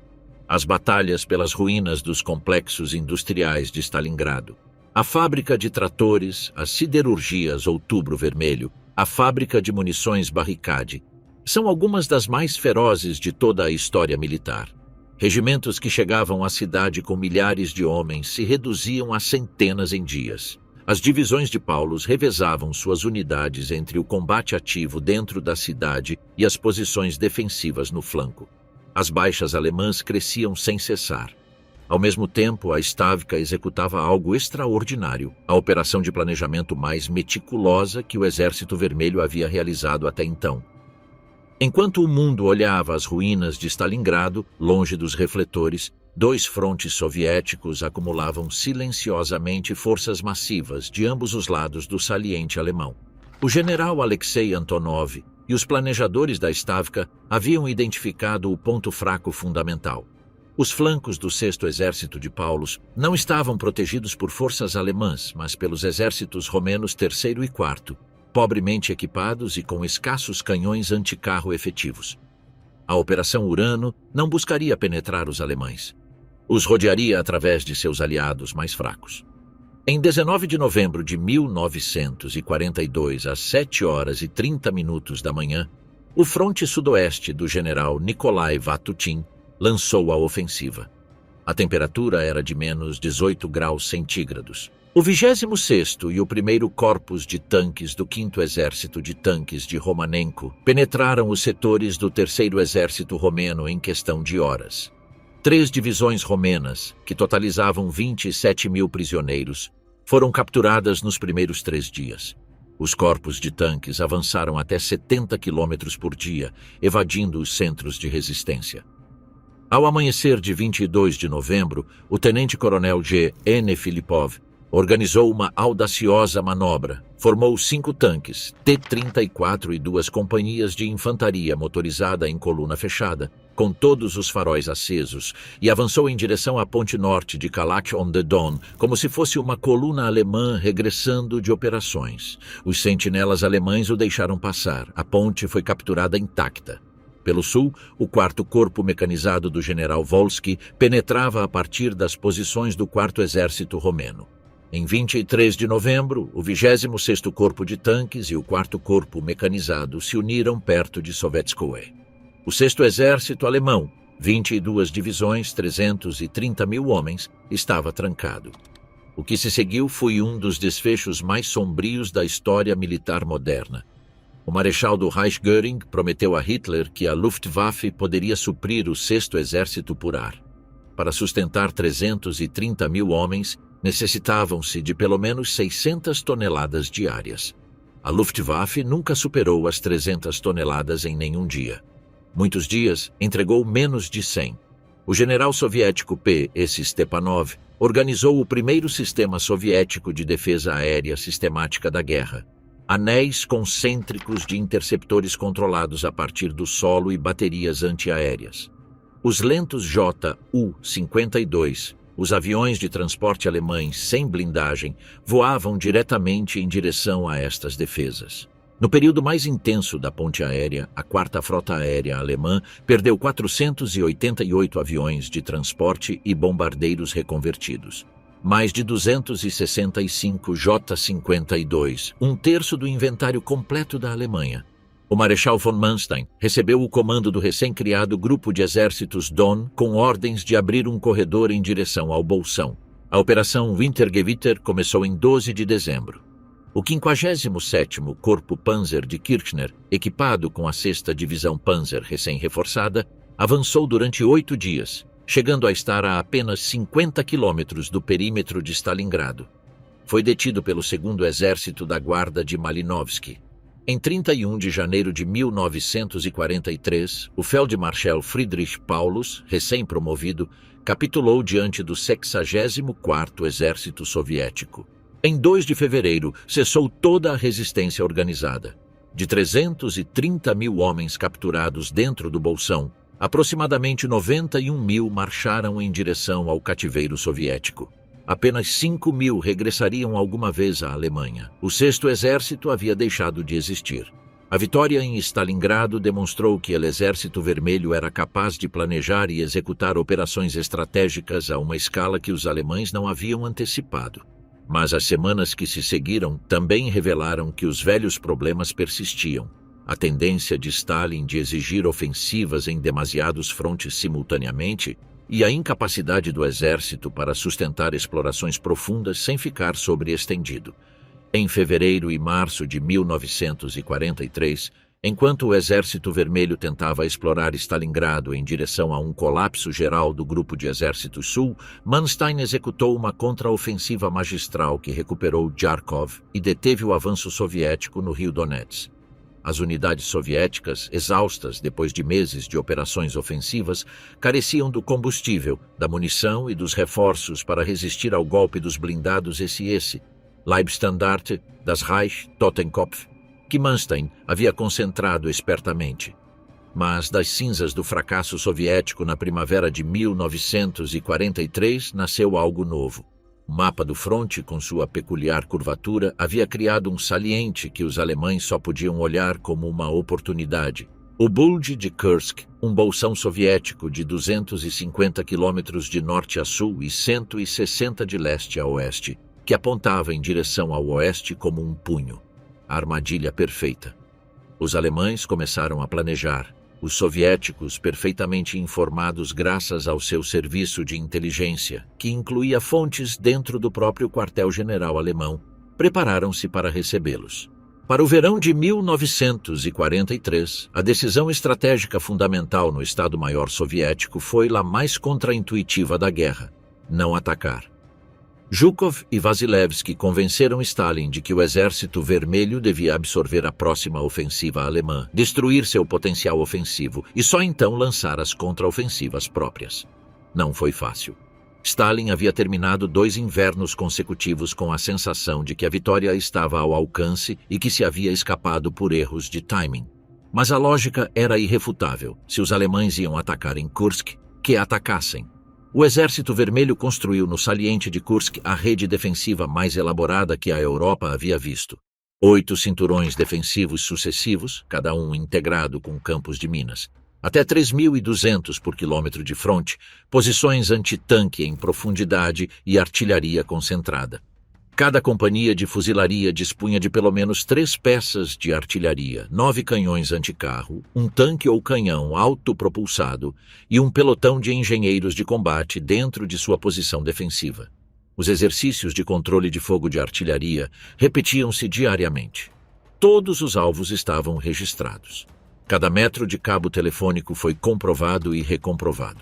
As batalhas pelas ruínas dos complexos industriais de Stalingrado. A fábrica de tratores, as siderurgias Outubro Vermelho, a fábrica de munições Barricade, são algumas das mais ferozes de toda a história militar. Regimentos que chegavam à cidade com milhares de homens se reduziam a centenas em dias. As divisões de Paulus revezavam suas unidades entre o combate ativo dentro da cidade e as posições defensivas no flanco. As baixas alemãs cresciam sem cessar. Ao mesmo tempo, a Stavka executava algo extraordinário, a operação de planejamento mais meticulosa que o Exército Vermelho havia realizado até então. Enquanto o mundo olhava as ruínas de Stalingrado, longe dos refletores, 2 frontes soviéticos acumulavam silenciosamente forças massivas de ambos os lados do saliente alemão. O general Alexei Antonov e os planejadores da Stavka haviam identificado o ponto fraco fundamental. Os flancos do 6º Exército de Paulus não estavam protegidos por forças alemãs, mas pelos exércitos romenos 3º e 4º, pobremente equipados e com escassos canhões anticarro efetivos. A Operação Urano não buscaria penetrar os alemães. Os rodearia através de seus aliados mais fracos. Em 19 de novembro de 1942, às 7h30 da manhã, o fronte sudoeste do general Nikolai Vatutin lançou a ofensiva. A temperatura era de menos 18 graus centígrados. O 26º e o 1º Corpus de Tanques do 5º Exército de Tanques de Romanenko penetraram os setores do 3º Exército Romeno em questão de horas. 3 divisões romenas, que totalizavam 27 mil prisioneiros, foram capturadas nos primeiros 3 dias. Os corpos de tanques avançaram até 70 km por dia, evadindo os centros de resistência. Ao amanhecer de 22 de novembro, o tenente-coronel G. N. Filipov organizou uma audaciosa manobra, formou 5 tanques, T-34 e 2 companhias de infantaria motorizada em coluna fechada, com todos os faróis acesos, e avançou em direção à ponte norte de Kalach-on-the-Don, como se fosse uma coluna alemã regressando de operações. Os sentinelas alemães o deixaram passar. A ponte foi capturada intacta. Pelo sul, o 4º Corpo Mecanizado do general Volsky penetrava a partir das posições do 4º Exército Romeno. Em 23 de novembro, o 26º Corpo de Tanques e o 4º Corpo Mecanizado se uniram perto de Sovetskoe. O 6º Exército Alemão, 22 divisões, 330 mil homens, estava trancado. O que se seguiu foi um dos desfechos mais sombrios da história militar moderna. O marechal do Reich Göring prometeu a Hitler que a Luftwaffe poderia suprir o Sexto Exército por ar. Para sustentar 330 mil homens, necessitavam-se de pelo menos 600 toneladas diárias. A Luftwaffe nunca superou as 300 toneladas em nenhum dia. Muitos dias entregou menos de 100. O general soviético P.S. Stepanov organizou o primeiro sistema soviético de defesa aérea sistemática da guerra. Anéis concêntricos de interceptores controlados a partir do solo e baterias antiaéreas. Os lentos Ju-52, os aviões de transporte alemães sem blindagem, voavam diretamente em direção a estas defesas. No período mais intenso da ponte aérea, a 4ª Frota Aérea Alemã perdeu 488 aviões de transporte e bombardeiros reconvertidos. Mais de 265 J-52, um terço do inventário completo da Alemanha. O Marechal von Manstein recebeu o comando do recém-criado Grupo de Exércitos Don com ordens de abrir um corredor em direção ao Bolsão. A Operação Wintergewitter começou em 12 de dezembro. O 57º Corpo Panzer de Kirchner, equipado com a 6ª Divisão Panzer recém-reforçada, avançou durante 8 dias, chegando a estar a apenas 50 quilômetros do perímetro de Stalingrado. Foi detido pelo 2º Exército da Guarda de Malinovsky. Em 31 de janeiro de 1943, o Feldmarschall Friedrich Paulus, recém-promovido, capitulou diante do 64º Exército Soviético. Em 2 de fevereiro, cessou toda a resistência organizada. De 330 mil homens capturados dentro do Bolsão, aproximadamente 91 mil marcharam em direção ao cativeiro soviético. Apenas 5 mil regressariam alguma vez à Alemanha. O 6º Exército havia deixado de existir. A vitória em Stalingrado demonstrou que o Exército Vermelho era capaz de planejar e executar operações estratégicas a uma escala que os alemães não haviam antecipado. Mas as semanas que se seguiram também revelaram que os velhos problemas persistiam. A tendência de Stalin de exigir ofensivas em demasiados frontes simultaneamente e a incapacidade do exército para sustentar explorações profundas sem ficar sobreestendido. Em fevereiro e março de 1943, enquanto o Exército Vermelho tentava explorar Stalingrado em direção a um colapso geral do Grupo de Exércitos Sul, Manstein executou uma contraofensiva magistral que recuperou Kharkov e deteve o avanço soviético no Rio Donets. As unidades soviéticas, exaustas depois de meses de operações ofensivas, careciam do combustível, da munição e dos reforços para resistir ao golpe dos blindados SS, Leibstandarte, das Reich, Totenkopf, que Manstein havia concentrado espertamente. Mas das cinzas do fracasso soviético na primavera de 1943 nasceu algo novo. O mapa do fronte, com sua peculiar curvatura, havia criado um saliente que os alemães só podiam olhar como uma oportunidade. O Bulge de Kursk, um bolsão soviético de 250 quilômetros de norte a sul e 160 de leste a oeste, que apontava em direção ao oeste como um punho. A armadilha perfeita. Os alemães começaram a planejar. Os soviéticos, perfeitamente informados graças ao seu serviço de inteligência, que incluía fontes dentro do próprio quartel-general alemão, prepararam-se para recebê-los. Para o verão de 1943, a decisão estratégica fundamental no Estado-Maior soviético foi a mais contraintuitiva da guerra: não atacar. Zhukov e Vasilevsky convenceram Stalin de que o Exército Vermelho devia absorver a próxima ofensiva alemã, destruir seu potencial ofensivo e só então lançar as contraofensivas próprias. Não foi fácil. Stalin havia terminado 2 invernos consecutivos com a sensação de que a vitória estava ao alcance e que se havia escapado por erros de timing. Mas a lógica era irrefutável. Se os alemães iam atacar em Kursk, que atacassem. O Exército Vermelho construiu no saliente de Kursk a rede defensiva mais elaborada que a Europa havia visto. 8 cinturões defensivos sucessivos, cada um integrado com campos de minas. Até 3.200 por quilômetro de fronte, posições antitanque em profundidade e artilharia concentrada. Cada companhia de fuzilaria dispunha de pelo menos 3 peças de artilharia, 9 canhões anticarro, um tanque ou canhão autopropulsado e um pelotão de engenheiros de combate dentro de sua posição defensiva. Os exercícios de controle de fogo de artilharia repetiam-se diariamente. Todos os alvos estavam registrados. Cada metro de cabo telefônico foi comprovado e recomprovado.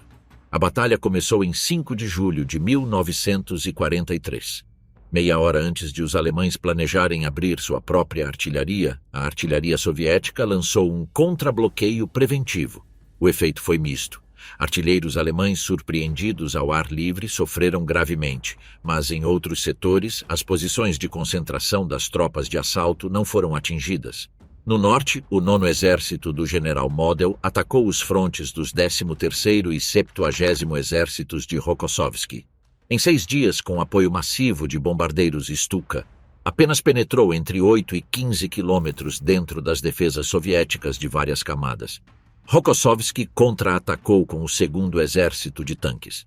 A batalha começou em 5 de julho de 1943. Meia hora antes de os alemães planejarem abrir sua própria artilharia, a artilharia soviética lançou um contrabloqueio preventivo. O efeito foi misto. Artilheiros alemães surpreendidos ao ar livre sofreram gravemente, mas em outros setores, as posições de concentração das tropas de assalto não foram atingidas. No norte, o 9º Exército do general Model atacou os frontes dos 13º e 70º Exércitos de Rokossovski. Em 6 dias, com apoio massivo de bombardeiros Stuka, apenas penetrou entre 8 e 15 quilômetros dentro das defesas soviéticas de várias camadas. Rokossovski contra-atacou com o 2º Exército de Tanques.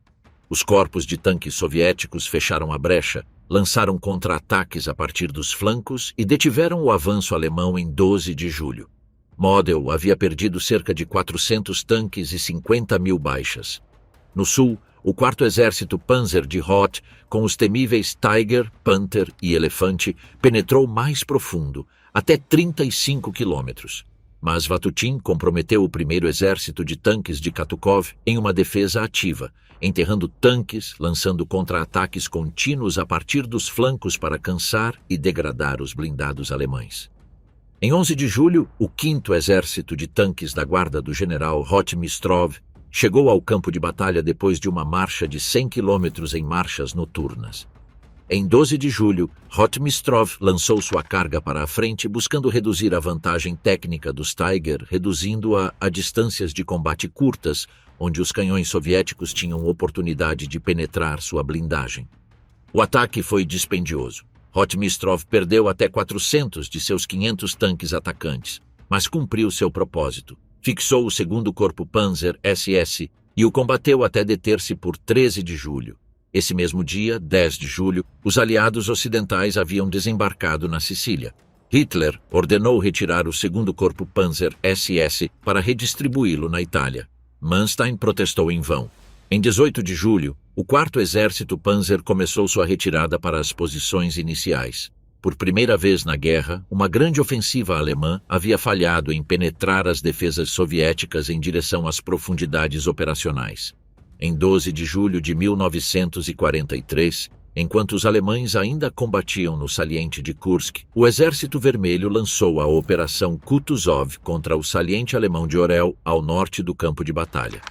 Os corpos de tanques soviéticos fecharam a brecha, lançaram contra-ataques a partir dos flancos e detiveram o avanço alemão em 12 de julho. Model havia perdido cerca de 400 tanques e 50.000 baixas. No sul, o 4º Exército Panzer de Hoth, com os temíveis Tiger, Panther e Elefante, penetrou mais profundo, até 35 quilômetros. Mas Vatutin comprometeu o 1º Exército de Tanques de Katukov em uma defesa ativa, enterrando tanques, lançando contra-ataques contínuos a partir dos flancos para cansar e degradar os blindados alemães. Em 11 de julho, o 5º Exército de Tanques da Guarda do general Rotmistrov chegou ao campo de batalha depois de uma marcha de 100 quilômetros em marchas noturnas. Em 12 de julho, Rotmistrov lançou sua carga para a frente buscando reduzir a vantagem técnica dos Tiger, reduzindo-a a distâncias de combate curtas, onde os canhões soviéticos tinham oportunidade de penetrar sua blindagem. O ataque foi dispendioso. Rotmistrov perdeu até 400 de seus 500 tanques atacantes, mas cumpriu seu propósito. Fixou o 2º Corpo Panzer SS e o combateu até deter-se por 13 de julho. Esse mesmo dia, 10 de julho, os aliados ocidentais haviam desembarcado na Sicília. Hitler ordenou retirar o 2º Corpo Panzer SS para redistribuí-lo na Itália. Manstein protestou em vão. Em 18 de julho, o 4º Exército Panzer começou sua retirada para as posições iniciais. Por primeira vez na guerra, uma grande ofensiva alemã havia falhado em penetrar as defesas soviéticas em direção às profundidades operacionais. Em 12 de julho de 1943, enquanto os alemães ainda combatiam no saliente de Kursk, o Exército Vermelho lançou a Operação Kutuzov contra o saliente alemão de Orel, ao norte do campo de batalha.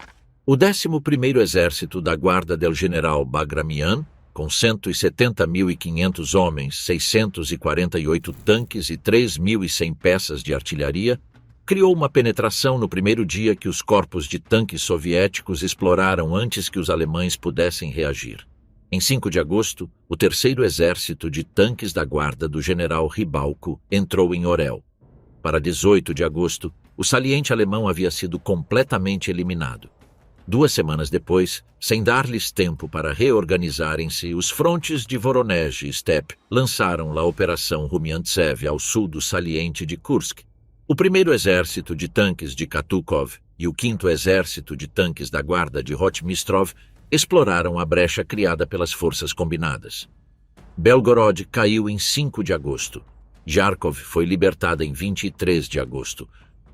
O 11º Exército da Guarda del General Bagramian, com 170.500 homens, 648 tanques e 3.100 peças de artilharia, criou uma penetração no primeiro dia que os corpos de tanques soviéticos exploraram antes que os alemães pudessem reagir. Em 5 de agosto, o 3º Exército de Tanques da Guarda do general Ribalco entrou em Orel. Para 18 de agosto, o saliente alemão havia sido completamente eliminado. 2 semanas depois, sem dar-lhes tempo para reorganizarem-se, os frontes de Voronezh e Steppe lançaram a Operação Rumiantsev ao sul do saliente de Kursk. O 1º Exército de Tanques de Katukov e o 5º Exército de Tanques da Guarda de Rotmistrov exploraram a brecha criada pelas forças combinadas. Belgorod caiu em 5 de agosto. Kharkov foi libertada em 23 de agosto.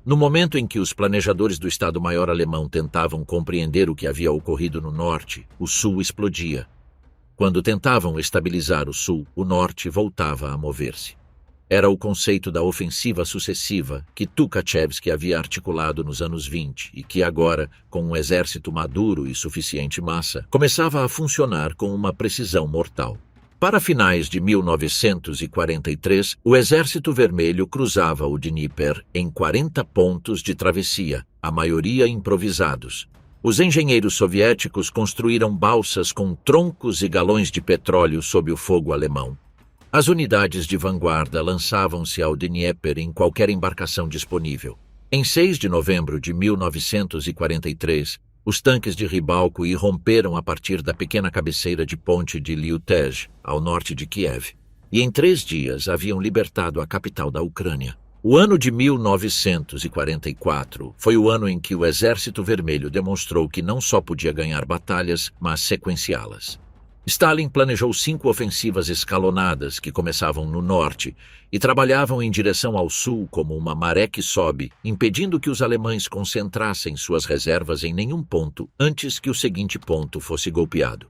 No momento em que os planejadores do Estado-Maior alemão tentavam compreender o que havia ocorrido no norte, o sul explodia. Quando tentavam estabilizar o sul, o norte voltava a mover-se. Era o conceito da ofensiva sucessiva que Tukhachevsky havia articulado nos anos 20 e que agora, com um exército maduro e suficiente massa, começava a funcionar com uma precisão mortal. Para finais de 1943, o Exército Vermelho cruzava o Dnieper em 40 pontos de travessia, a maioria improvisados. Os engenheiros soviéticos construíram balsas com troncos e galões de petróleo sob o fogo alemão. As unidades de vanguarda lançavam-se ao Dnieper em qualquer embarcação disponível. Em 6 de novembro de 1943, os tanques de Ribalco irromperam a partir da pequena cabeceira de ponte de Liutej, ao norte de Kiev, e em 3 dias haviam libertado a capital da Ucrânia. O ano de 1944 foi o ano em que o Exército Vermelho demonstrou que não só podia ganhar batalhas, mas sequenciá-las. Stalin planejou 5 ofensivas escalonadas que começavam no norte e trabalhavam em direção ao sul como uma maré que sobe, impedindo que os alemães concentrassem suas reservas em nenhum ponto antes que o seguinte ponto fosse golpeado.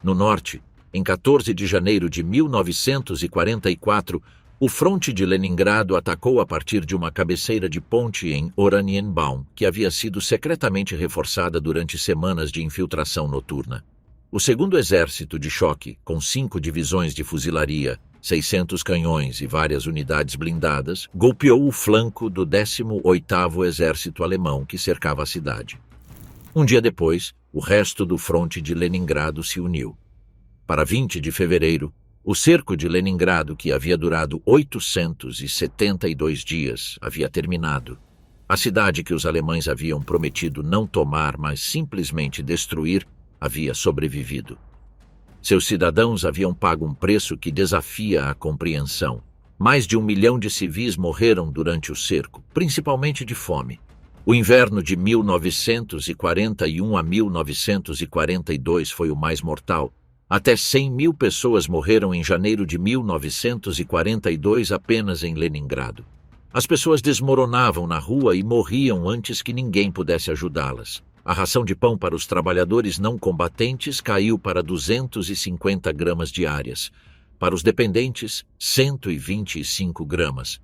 No norte, em 14 de janeiro de 1944, o fronte de Leningrado atacou a partir de uma cabeceira de ponte em Oranienbaum, que havia sido secretamente reforçada durante semanas de infiltração noturna. O segundo exército de choque, com 5 divisões de fuzilaria, 600 canhões e várias unidades blindadas, golpeou o flanco do 18º Exército Alemão que cercava a cidade. Um dia depois, o resto do fronte de Leningrado se uniu. Para 20 de fevereiro, o cerco de Leningrado, que havia durado 872 dias, havia terminado. A cidade que os alemães haviam prometido não tomar, mas simplesmente destruir, havia sobrevivido. Seus cidadãos haviam pago um preço que desafia a compreensão. Mais de 1 milhão de civis morreram durante o cerco, principalmente de fome. O inverno de 1941 a 1942 foi o mais mortal. Até 100 mil pessoas morreram em janeiro de 1942 apenas em Leningrado. As pessoas desmoronavam na rua e morriam antes que ninguém pudesse ajudá-las. A ração de pão para os trabalhadores não combatentes caiu para 250 gramas diárias. Para os dependentes, 125 gramas.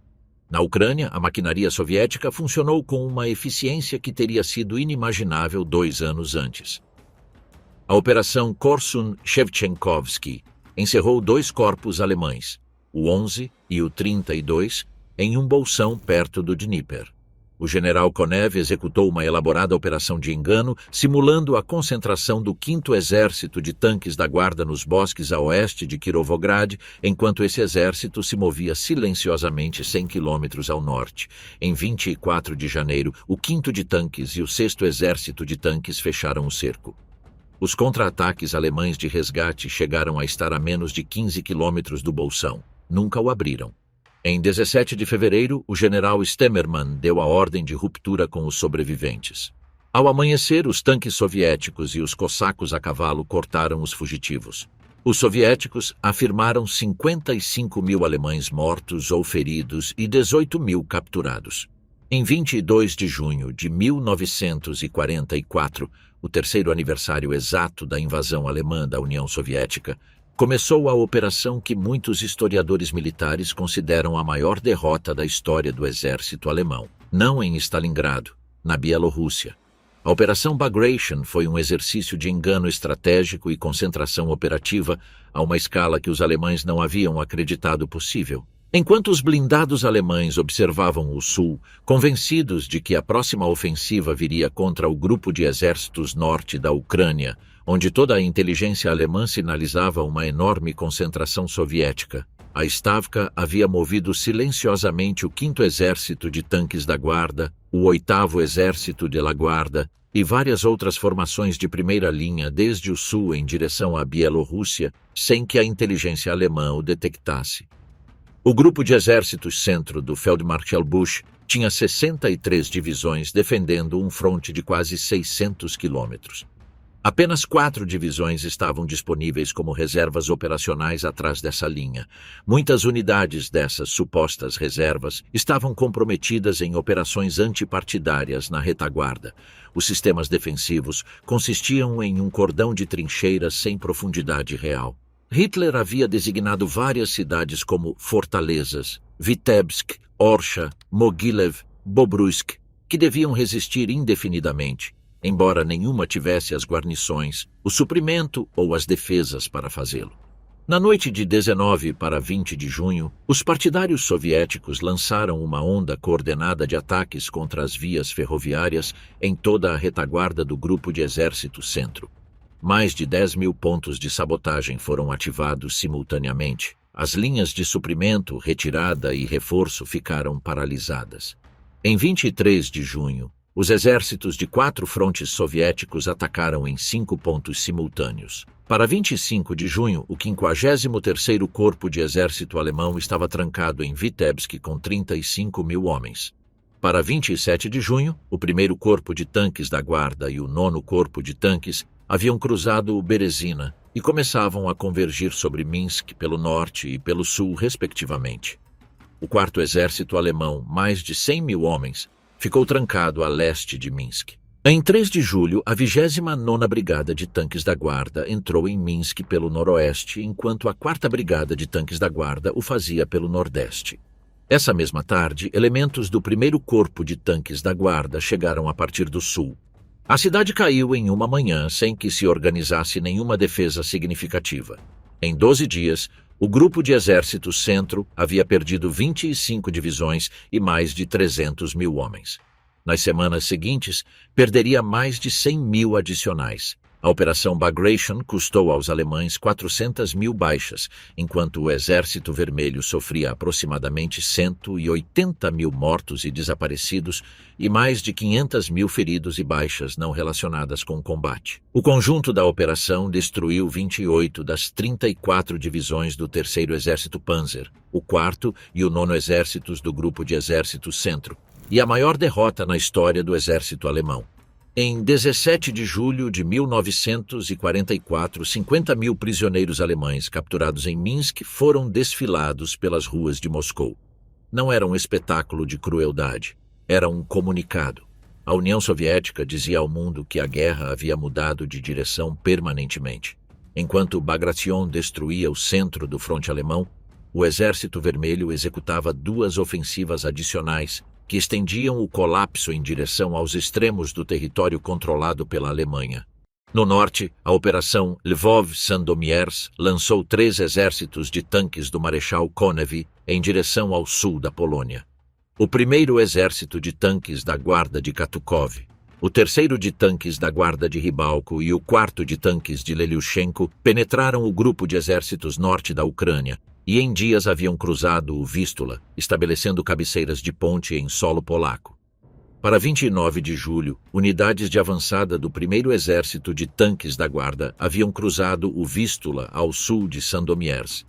Na Ucrânia, a maquinaria soviética funcionou com uma eficiência que teria sido inimaginável 2 anos antes. A Operação Korsun-Shevchenkovsky encerrou 2 corpos alemães, o 11 e o 32, em um bolsão perto do Dnieper. O general Konev executou uma elaborada operação de engano, simulando a concentração do 5º Exército de Tanques da Guarda nos bosques a oeste de Kirovograd, enquanto esse exército se movia silenciosamente 100 quilômetros ao norte. Em 24 de janeiro, o 5º de Tanques e o 6º Exército de Tanques fecharam o cerco. Os contra-ataques alemães de resgate chegaram a estar a menos de 15 quilômetros do bolsão. Nunca o abriram. Em 17 de fevereiro, o general Stemmermann deu a ordem de ruptura com os sobreviventes. Ao amanhecer, os tanques soviéticos e os cossacos a cavalo cortaram os fugitivos. Os soviéticos afirmaram 55 mil alemães mortos ou feridos e 18 mil capturados. Em 22 de junho de 1944, o 3º aniversário exato da invasão alemã da União Soviética, começou a operação que muitos historiadores militares consideram a maior derrota da história do exército alemão. Não em Stalingrado, na Bielorrússia. A Operação Bagration foi um exercício de engano estratégico e concentração operativa a uma escala que os alemães não haviam acreditado possível. Enquanto os blindados alemães observavam o sul, convencidos de que a próxima ofensiva viria contra o grupo de exércitos norte da Ucrânia, onde toda a inteligência alemã sinalizava uma enorme concentração soviética, a Stavka havia movido silenciosamente o 5º Exército de Tanques da Guarda, o 8º Exército de la Guarda e várias outras formações de primeira linha desde o sul em direção à Bielorrússia, sem que a inteligência alemã o detectasse. O grupo de exércitos centro do Feldmarschall Busch tinha 63 divisões defendendo um fronte de quase 600 quilômetros. Apenas 4 divisões estavam disponíveis como reservas operacionais atrás dessa linha. Muitas unidades dessas supostas reservas estavam comprometidas em operações antipartidárias na retaguarda. Os sistemas defensivos consistiam em um cordão de trincheiras sem profundidade real. Hitler havia designado várias cidades como fortalezas, Vitebsk, Orsha, Mogilev, Bobruisk, que deviam resistir indefinidamente, embora nenhuma tivesse as guarnições, o suprimento ou as defesas para fazê-lo. Na noite de 19 para 20 de junho, os partidários soviéticos lançaram uma onda coordenada de ataques contra as vias ferroviárias em toda a retaguarda do Grupo de Exército Centro. Mais de 10 mil pontos de sabotagem foram ativados simultaneamente. As linhas de suprimento, retirada e reforço ficaram paralisadas. Em 23 de junho, os exércitos de 4 frontes soviéticos atacaram em 5 pontos simultâneos. Para 25 de junho, o 53º Corpo de Exército Alemão estava trancado em Vitebsk com 35 mil homens. Para 27 de junho, o 1º Corpo de Tanques da Guarda e o 9º Corpo de Tanques haviam cruzado o Berezina, e começavam a convergir sobre Minsk pelo norte e pelo sul, respectivamente. O 4º Exército Alemão, mais de 100.000 homens, ficou trancado a leste de Minsk. Em 3 de julho, a 29ª Brigada de Tanques da Guarda entrou em Minsk pelo noroeste, enquanto a 4ª Brigada de Tanques da Guarda o fazia pelo nordeste. Essa mesma tarde, elementos do 1º Corpo de Tanques da Guarda chegaram a partir do sul. A cidade caiu em uma manhã sem que se organizasse nenhuma defesa significativa. Em 12 dias, o Grupo de Exércitos Centro havia perdido 25 divisões e mais de 300.000 homens. Nas semanas seguintes, perderia mais de 100.000 adicionais. A Operação Bagration custou aos alemães 400.000 baixas, enquanto o Exército Vermelho sofria aproximadamente 180.000 mortos e desaparecidos e mais de 500.000 feridos e baixas não relacionadas com o combate. O conjunto da operação destruiu 28 das 34 divisões do 3º Exército Panzer, o 4º e o 9º Exércitos do Grupo de Exércitos Centro, e a maior derrota na história do exército alemão. Em 17 de julho de 1944, 50.000 prisioneiros alemães capturados em Minsk foram desfilados pelas ruas de Moscou. Não era um espetáculo de crueldade, era um comunicado. A União Soviética dizia ao mundo que a guerra havia mudado de direção permanentemente. Enquanto Bagration destruía o centro do fronte alemão, o Exército Vermelho executava 2 ofensivas adicionais que estendiam o colapso em direção aos extremos do território controlado pela Alemanha. No norte, a Operação Lvov-Sandomierz lançou 3 exércitos de tanques do Marechal Konev em direção ao sul da Polônia. O 1º Exército de Tanques da Guarda de Katukov, o 3º de Tanques da Guarda de Ribalco e o 4º de Tanques de Leliushenko penetraram o grupo de exércitos norte da Ucrânia, e em dias haviam cruzado o Vístula, estabelecendo cabeceiras de ponte em solo polaco. Para 29 de julho, unidades de avançada do 1º Exército de Tanques da Guarda haviam cruzado o Vístula ao sul de Sandomierz.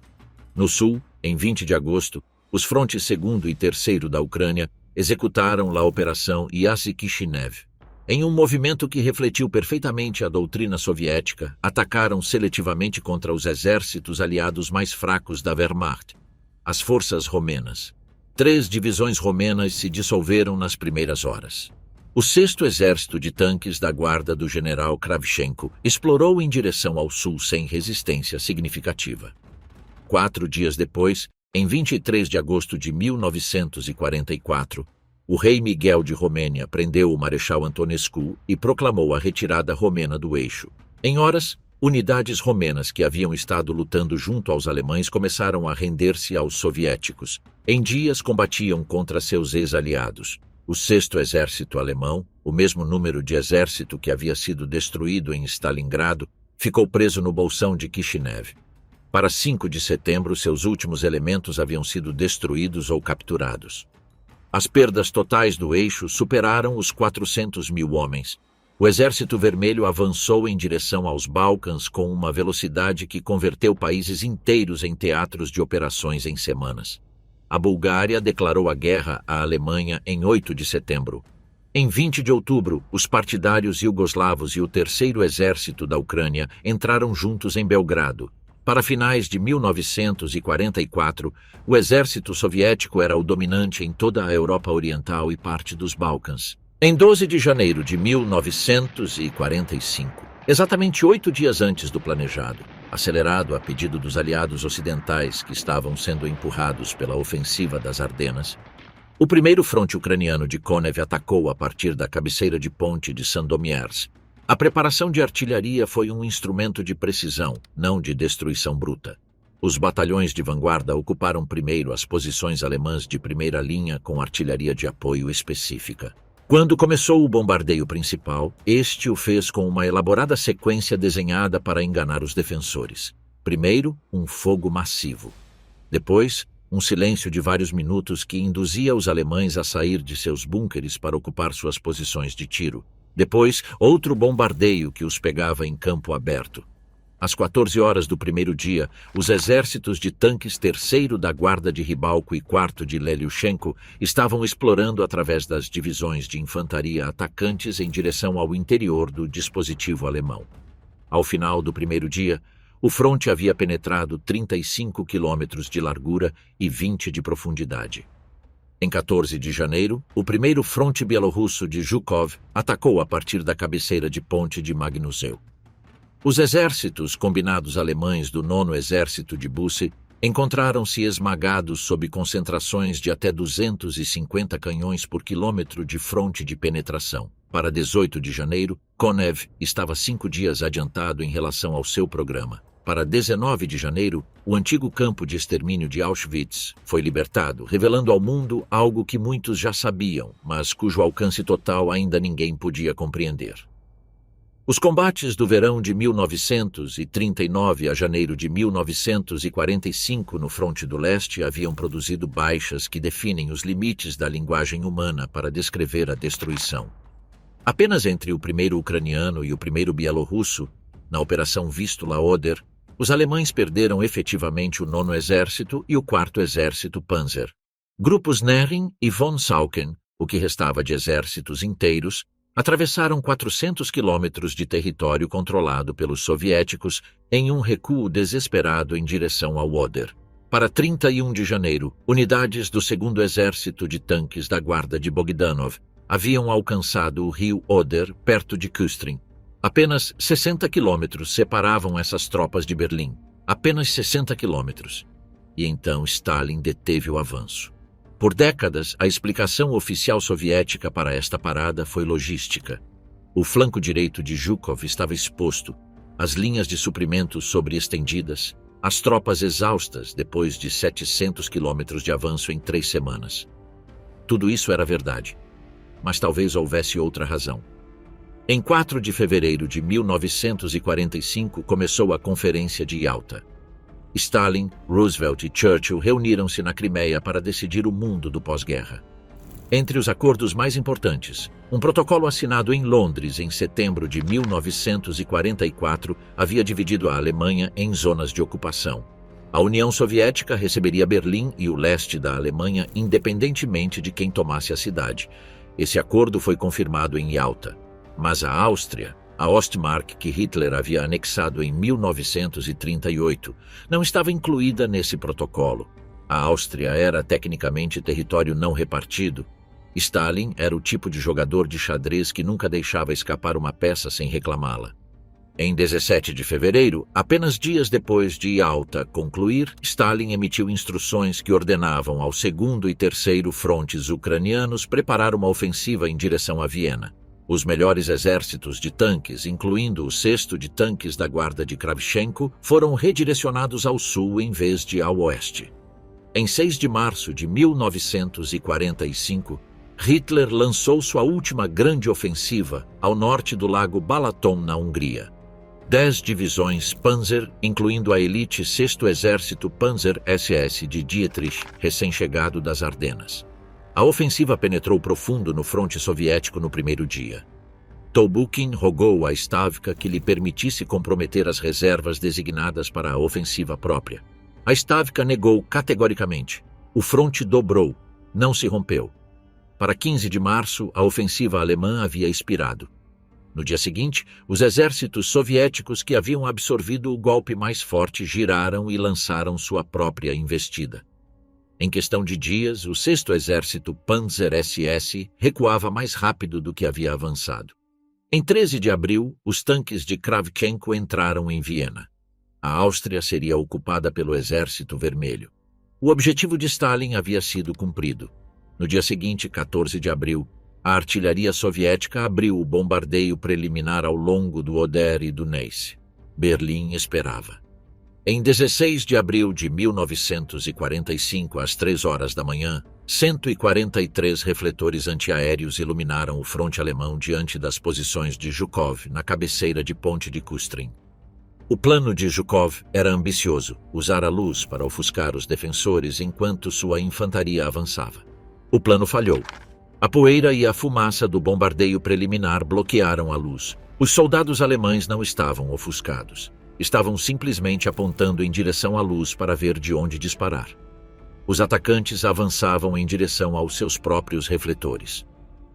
No sul, em 20 de agosto, os frontes 2º e 3º da Ucrânia executaram a Operação Yazy-Kishinev. Em um movimento que refletiu perfeitamente a doutrina soviética, atacaram seletivamente contra os exércitos aliados mais fracos da Wehrmacht, as forças romenas. 3 divisões romenas se dissolveram nas primeiras horas. O 6º Exército de Tanques da Guarda do general Kravchenko explorou em direção ao sul sem resistência significativa. 4 dias depois, em 23 de agosto de 1944, o rei Miguel de Romênia prendeu o Marechal Antonescu e proclamou a retirada romena do eixo. Em horas, unidades romenas que haviam estado lutando junto aos alemães começaram a render-se aos soviéticos. Em dias combatiam contra seus ex-aliados. O 6º Exército Alemão, o mesmo número de exército que havia sido destruído em Stalingrado, ficou preso no bolsão de Kishinev. Para 5 de setembro, seus últimos elementos haviam sido destruídos ou capturados. As perdas totais do eixo superaram os 400.000 homens. O Exército Vermelho avançou em direção aos Balcãs com uma velocidade que converteu países inteiros em teatros de operações em semanas. A Bulgária declarou a guerra à Alemanha em 8 de setembro. Em 20 de outubro, os partidários iugoslavos e o 3º Exército da Ucrânia entraram juntos em Belgrado. Para finais de 1944, o exército soviético era o dominante em toda a Europa Oriental e parte dos Balcãs. Em 12 de janeiro de 1945, exatamente 8 dias antes do planejado, acelerado a pedido dos aliados ocidentais que estavam sendo empurrados pela ofensiva das Ardenas, o 1º fronte ucraniano de Konev atacou a partir da cabeceira de ponte de Sandomierz. A preparação de artilharia foi um instrumento de precisão, não de destruição bruta. Os batalhões de vanguarda ocuparam primeiro as posições alemãs de primeira linha com artilharia de apoio específica. Quando começou o bombardeio principal, este o fez com uma elaborada sequência desenhada para enganar os defensores. Primeiro, um fogo massivo. Depois, um silêncio de vários minutos que induzia os alemães a sair de seus búnkeres para ocupar suas posições de tiro. Depois, outro bombardeio que os pegava em campo aberto. Às 14 horas do primeiro dia, os exércitos de tanques 3º da Guarda de Ribalco e 4º de Leliushenko estavam explorando através das divisões de infantaria atacantes em direção ao interior do dispositivo alemão. Ao final do primeiro dia, O fronte havia penetrado 35 quilômetros de largura e 20 de profundidade. Em 14 de janeiro, o primeiro fronte bielorrusso de Zhukov atacou a partir da cabeceira de ponte de Magnuseu. Os exércitos combinados alemães do 9º Exército de Busse encontraram-se esmagados sob concentrações de até 250 canhões por quilômetro de fronte de penetração. Para 18 de janeiro, Konev estava 5 dias adiantado em relação ao seu programa. Para 19 de janeiro, o antigo campo de extermínio de Auschwitz foi libertado, revelando ao mundo algo que muitos já sabiam, mas cujo alcance total ainda ninguém podia compreender. Os combates do verão de 1939 a janeiro de 1945 no fronte do leste haviam produzido baixas que definem os limites da linguagem humana para descrever a destruição. Apenas entre o primeiro ucraniano e o primeiro bielorrusso, na Operação Vistula-Oder, os alemães perderam efetivamente o 9º Exército e o 4º Exército Panzer. Grupos Nering e von Sauken, o que restava de exércitos inteiros, atravessaram 400 quilômetros de território controlado pelos soviéticos em um recuo desesperado em direção ao Oder. Para 31 de janeiro, unidades do 2º Exército de Tanques da Guarda de Bogdanov haviam alcançado o rio Oder, perto de Küstrin. Apenas 60 quilômetros separavam essas tropas de Berlim. Apenas 60 quilômetros. E então Stalin deteve o avanço. Por décadas, a explicação oficial soviética para esta parada foi logística. O flanco direito de Zhukov estava exposto, as linhas de suprimentos sobreestendidas, as tropas exaustas depois de 700 quilômetros de avanço em 3 semanas. Tudo isso era verdade, mas talvez houvesse outra razão. Em 4 de fevereiro de 1945 começou a Conferência de Yalta. Stalin, Roosevelt e Churchill reuniram-se na Crimeia para decidir o mundo do pós-guerra. Entre os acordos mais importantes, um protocolo assinado em Londres em setembro de 1944 havia dividido a Alemanha em zonas de ocupação. A União Soviética receberia Berlim e o leste da Alemanha independentemente de quem tomasse a cidade. Esse acordo foi confirmado em Yalta. Mas a Áustria, a Ostmark que Hitler havia anexado em 1938, não estava incluída nesse protocolo. A Áustria era tecnicamente território não repartido. Stalin era o tipo de jogador de xadrez que nunca deixava escapar uma peça sem reclamá-la. Em 17 de fevereiro, apenas dias depois de Yalta concluir, Stalin emitiu instruções que ordenavam ao 2º e 3º frontes ucranianos preparar uma ofensiva em direção a Viena. Os melhores exércitos de tanques, incluindo o 6º de tanques da Guarda de Kravchenko, foram redirecionados ao sul em vez de ao oeste. Em 6 de março de 1945, Hitler lançou sua última grande ofensiva ao norte do lago Balaton, na Hungria. 10 divisões Panzer, incluindo a elite 6º Exército Panzer SS de Dietrich, recém-chegado das Ardenas. A ofensiva penetrou profundo no fronte soviético no primeiro dia. Tolbukin rogou a Stavka que lhe permitisse comprometer as reservas designadas para a ofensiva própria. A Stavka negou categoricamente. O fronte dobrou, não se rompeu. Para 15 de março, a ofensiva alemã havia expirado. No dia seguinte, os exércitos soviéticos que haviam absorvido o golpe mais forte giraram e lançaram sua própria investida. Em questão de dias, o 6º Exército Panzer SS recuava mais rápido do que havia avançado. Em 13 de abril, os tanques de Kravchenko entraram em Viena. A Áustria seria ocupada pelo Exército Vermelho. O objetivo de Stalin havia sido cumprido. No dia seguinte, 14 de abril, a artilharia soviética abriu o bombardeio preliminar ao longo do Oder e do Neisse. Berlim esperava. Em 16 de abril de 1945, às 3 horas da manhã, 143 refletores antiaéreos iluminaram o fronte alemão diante das posições de Zhukov, na cabeceira de ponte de Küstrin. O plano de Zhukov era ambicioso, usar a luz para ofuscar os defensores enquanto sua infantaria avançava. O plano falhou. A poeira e a fumaça do bombardeio preliminar bloquearam a luz. Os soldados alemães não estavam ofuscados. Estavam simplesmente apontando em direção à luz para ver de onde disparar. Os atacantes avançavam em direção aos seus próprios refletores.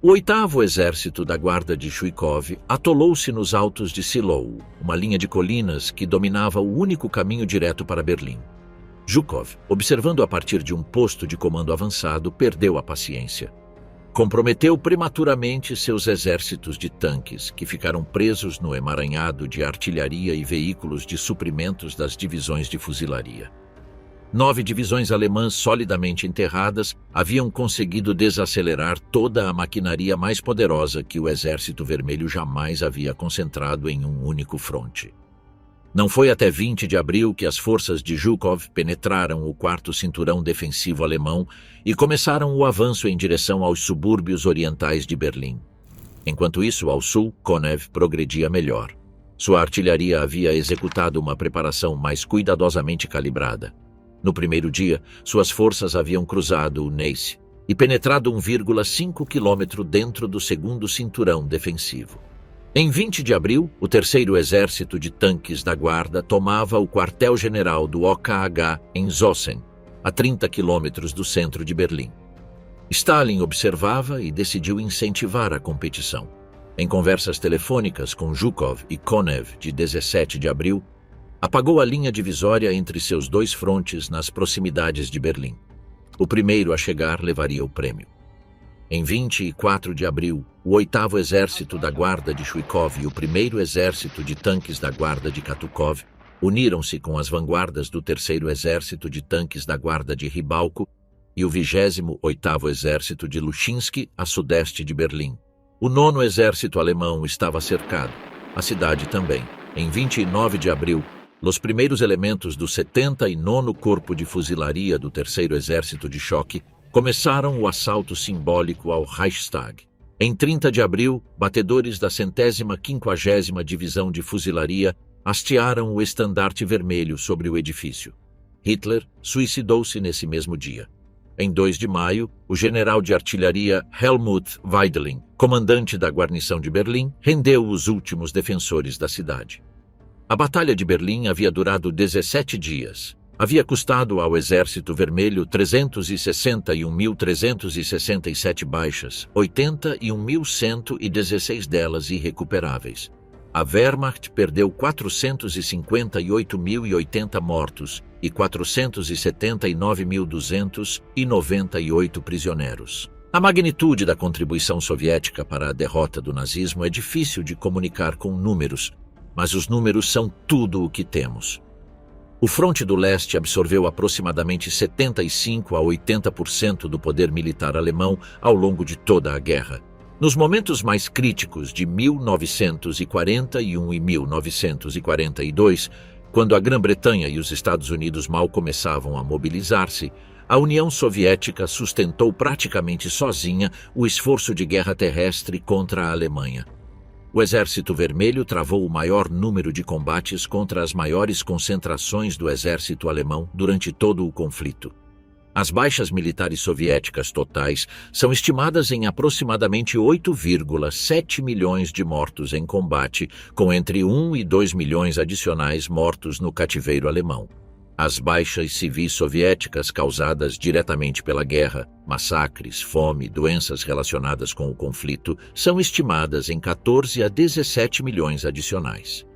O 8º Exército da Guarda de Zhukov atolou-se nos altos de Shiloh, uma linha de colinas que dominava o único caminho direto para Berlim. Zhukov, observando a partir de um posto de comando avançado, perdeu a paciência. Comprometeu prematuramente seus exércitos de tanques, que ficaram presos no emaranhado de artilharia e veículos de suprimentos das divisões de fuzilaria. 9 divisões alemãs solidamente enterradas haviam conseguido desacelerar toda a maquinaria mais poderosa que o Exército Vermelho jamais havia concentrado em um único fronte. Não foi até 20 de abril que as forças de Zhukov penetraram o 4º cinturão defensivo alemão e começaram o avanço em direção aos subúrbios orientais de Berlim. Enquanto isso, ao sul, Konev progredia melhor. Sua artilharia havia executado uma preparação mais cuidadosamente calibrada. No primeiro dia, suas forças haviam cruzado o Neisse e penetrado 1,5 quilômetro dentro do 2º cinturão defensivo. Em 20 de abril, o 3º Exército de Tanques da Guarda tomava o quartel-general do OKH em Zossen, a 30 quilômetros do centro de Berlim. Stalin observava e decidiu incentivar a competição. Em conversas telefônicas com Zhukov e Konev de 17 de abril, apagou a linha divisória entre seus 2 frontes nas proximidades de Berlim. O primeiro a chegar levaria o prêmio. Em 24 de abril, o 8º Exército da Guarda de Zhukov e o 1º Exército de Tanques da Guarda de Katukov uniram-se com as vanguardas do 3º Exército de Tanques da Guarda de Ribalco e o 28º Exército de Luchinsky, a sudeste de Berlim. O 9º Exército Alemão estava cercado, a cidade também. Em 29 de abril, os primeiros elementos do 79º Corpo de Fuzilaria do 3º Exército de Choque começaram o assalto simbólico ao Reichstag. Em 30 de abril, batedores da 150ª Divisão de Fuzilaria hastearam o estandarte vermelho sobre o edifício. Hitler suicidou-se nesse mesmo dia. Em 2 de maio, o general de artilharia Helmut Weidling, comandante da guarnição de Berlim, rendeu os últimos defensores da cidade. A Batalha de Berlim havia durado 17 dias. Havia custado ao Exército Vermelho 361.367 baixas, 81.116 delas irrecuperáveis. A Wehrmacht perdeu 458.080 mortos e 479.298 prisioneiros. A magnitude da contribuição soviética para a derrota do nazismo é difícil de comunicar com números, mas os números são tudo o que temos. O Fronte do Leste absorveu aproximadamente 75% a 80% do poder militar alemão ao longo de toda a guerra. Nos momentos mais críticos de 1941 e 1942, quando a Grã-Bretanha e os Estados Unidos mal começavam a mobilizar-se, a União Soviética sustentou praticamente sozinha o esforço de guerra terrestre contra a Alemanha. O Exército Vermelho travou o maior número de combates contra as maiores concentrações do exército alemão durante todo o conflito. As baixas militares soviéticas totais são estimadas em aproximadamente 8,7 milhões de mortos em combate, com entre 1 e 2 milhões adicionais mortos no cativeiro alemão. As baixas civis soviéticas causadas diretamente pela guerra, massacres, fome, doenças relacionadas com o conflito, são estimadas em 14 a 17 milhões adicionais.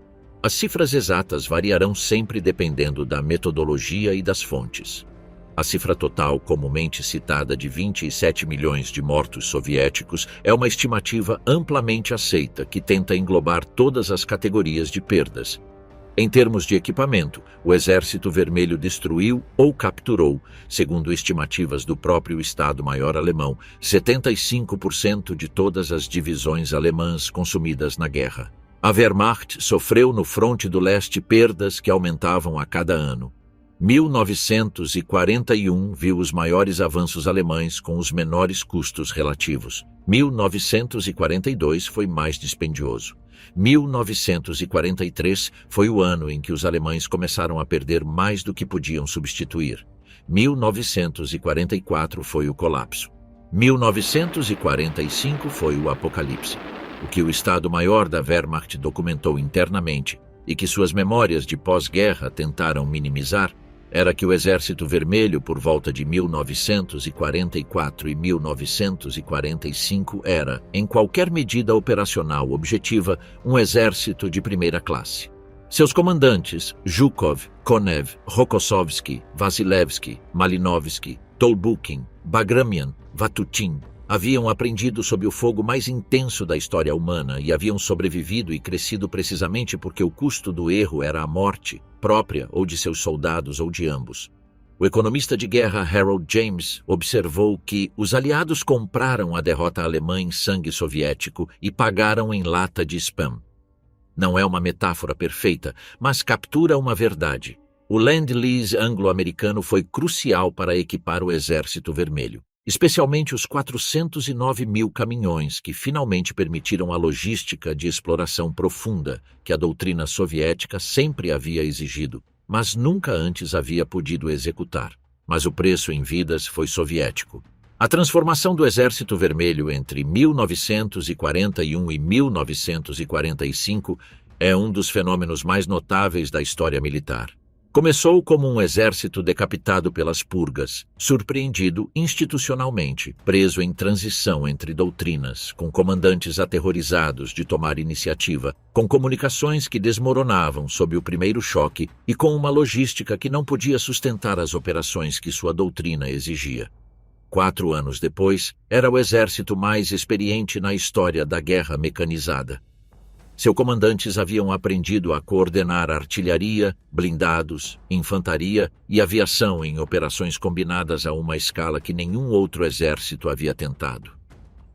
As cifras exatas variarão sempre dependendo da metodologia e das fontes. A cifra total comumente citada de 27 milhões de mortos soviéticos é uma estimativa amplamente aceita que tenta englobar todas as categorias de perdas. Em termos de equipamento, o Exército Vermelho destruiu ou capturou, segundo estimativas do próprio Estado-Maior alemão, 75% de todas as divisões alemãs consumidas na guerra. A Wehrmacht sofreu no Fronte do Leste perdas que aumentavam a cada ano. 1941 viu os maiores avanços alemães com os menores custos relativos. 1942 foi mais dispendioso. 1943 foi o ano em que os alemães começaram a perder mais do que podiam substituir. 1944 foi o colapso. 1945 foi o apocalipse. O que o Estado-Maior da Wehrmacht documentou internamente e que suas memórias de pós-guerra tentaram minimizar era que o Exército Vermelho, por volta de 1944 e 1945, era, em qualquer medida operacional objetiva, um exército de primeira classe. Seus comandantes, Zhukov, Konev, Rokossovski, Vasilevsky, Malinovsky, Tolbukin, Bagramian, Vatutin, haviam aprendido sob o fogo mais intenso da história humana e haviam sobrevivido e crescido precisamente porque o custo do erro era a morte, própria ou de seus soldados ou de ambos. O economista de guerra Harold James observou que os aliados compraram a derrota alemã em sangue soviético e pagaram em lata de spam. Não é uma metáfora perfeita, mas captura uma verdade. O Lend-Lease anglo-americano foi crucial para equipar o Exército Vermelho, especialmente os 409 mil caminhões que finalmente permitiram a logística de exploração profunda que a doutrina soviética sempre havia exigido, mas nunca antes havia podido executar. Mas o preço em vidas foi soviético. A transformação do Exército Vermelho entre 1941 e 1945 é um dos fenômenos mais notáveis da história militar. Começou como um exército decapitado pelas purgas, surpreendido institucionalmente, preso em transição entre doutrinas, com comandantes aterrorizados de tomar iniciativa, com comunicações que desmoronavam sob o primeiro choque e com uma logística que não podia sustentar as operações que sua doutrina exigia. 4 anos depois, era o exército mais experiente na história da guerra mecanizada. Seus comandantes haviam aprendido a coordenar artilharia, blindados, infantaria e aviação em operações combinadas a uma escala que nenhum outro exército havia tentado.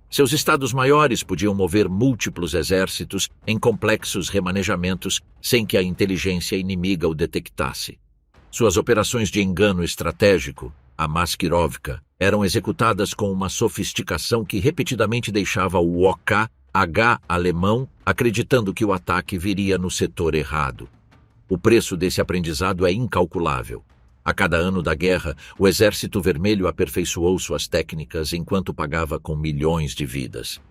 Seus estados-maiores podiam mover múltiplos exércitos em complexos remanejamentos sem que a inteligência inimiga o detectasse. Suas operações de engano estratégico, a Maskirovka, eram executadas com uma sofisticação que repetidamente deixava o OK alemão acreditando que o ataque viria no setor errado. O preço desse aprendizado é incalculável. A cada ano da guerra, o Exército Vermelho aperfeiçoou suas técnicas enquanto pagava com milhões de vidas.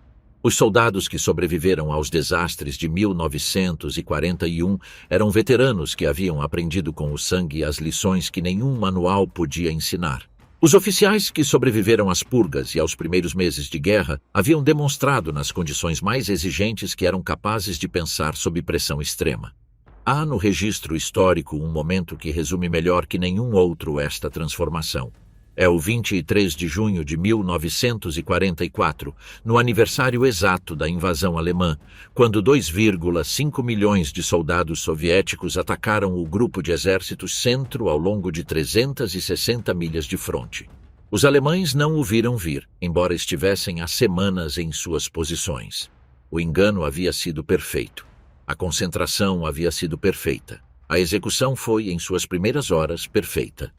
Os soldados que sobreviveram aos desastres de 1941 eram veteranos que haviam aprendido com o sangue as lições que nenhum manual podia ensinar. Os oficiais que sobreviveram às purgas e aos primeiros meses de guerra haviam demonstrado nas condições mais exigentes que eram capazes de pensar sob pressão extrema. Há no registro histórico um momento que resume melhor que nenhum outro esta transformação. É o 23 de junho de 1944, no aniversário exato da invasão alemã, quando 2,5 milhões de soldados soviéticos atacaram o grupo de exércitos centro ao longo de 360 milhas de fronte. Os alemães não o viram vir, embora estivessem há semanas em suas posições. O engano havia sido perfeito. A concentração havia sido perfeita. A execução foi, em suas primeiras horas, perfeita.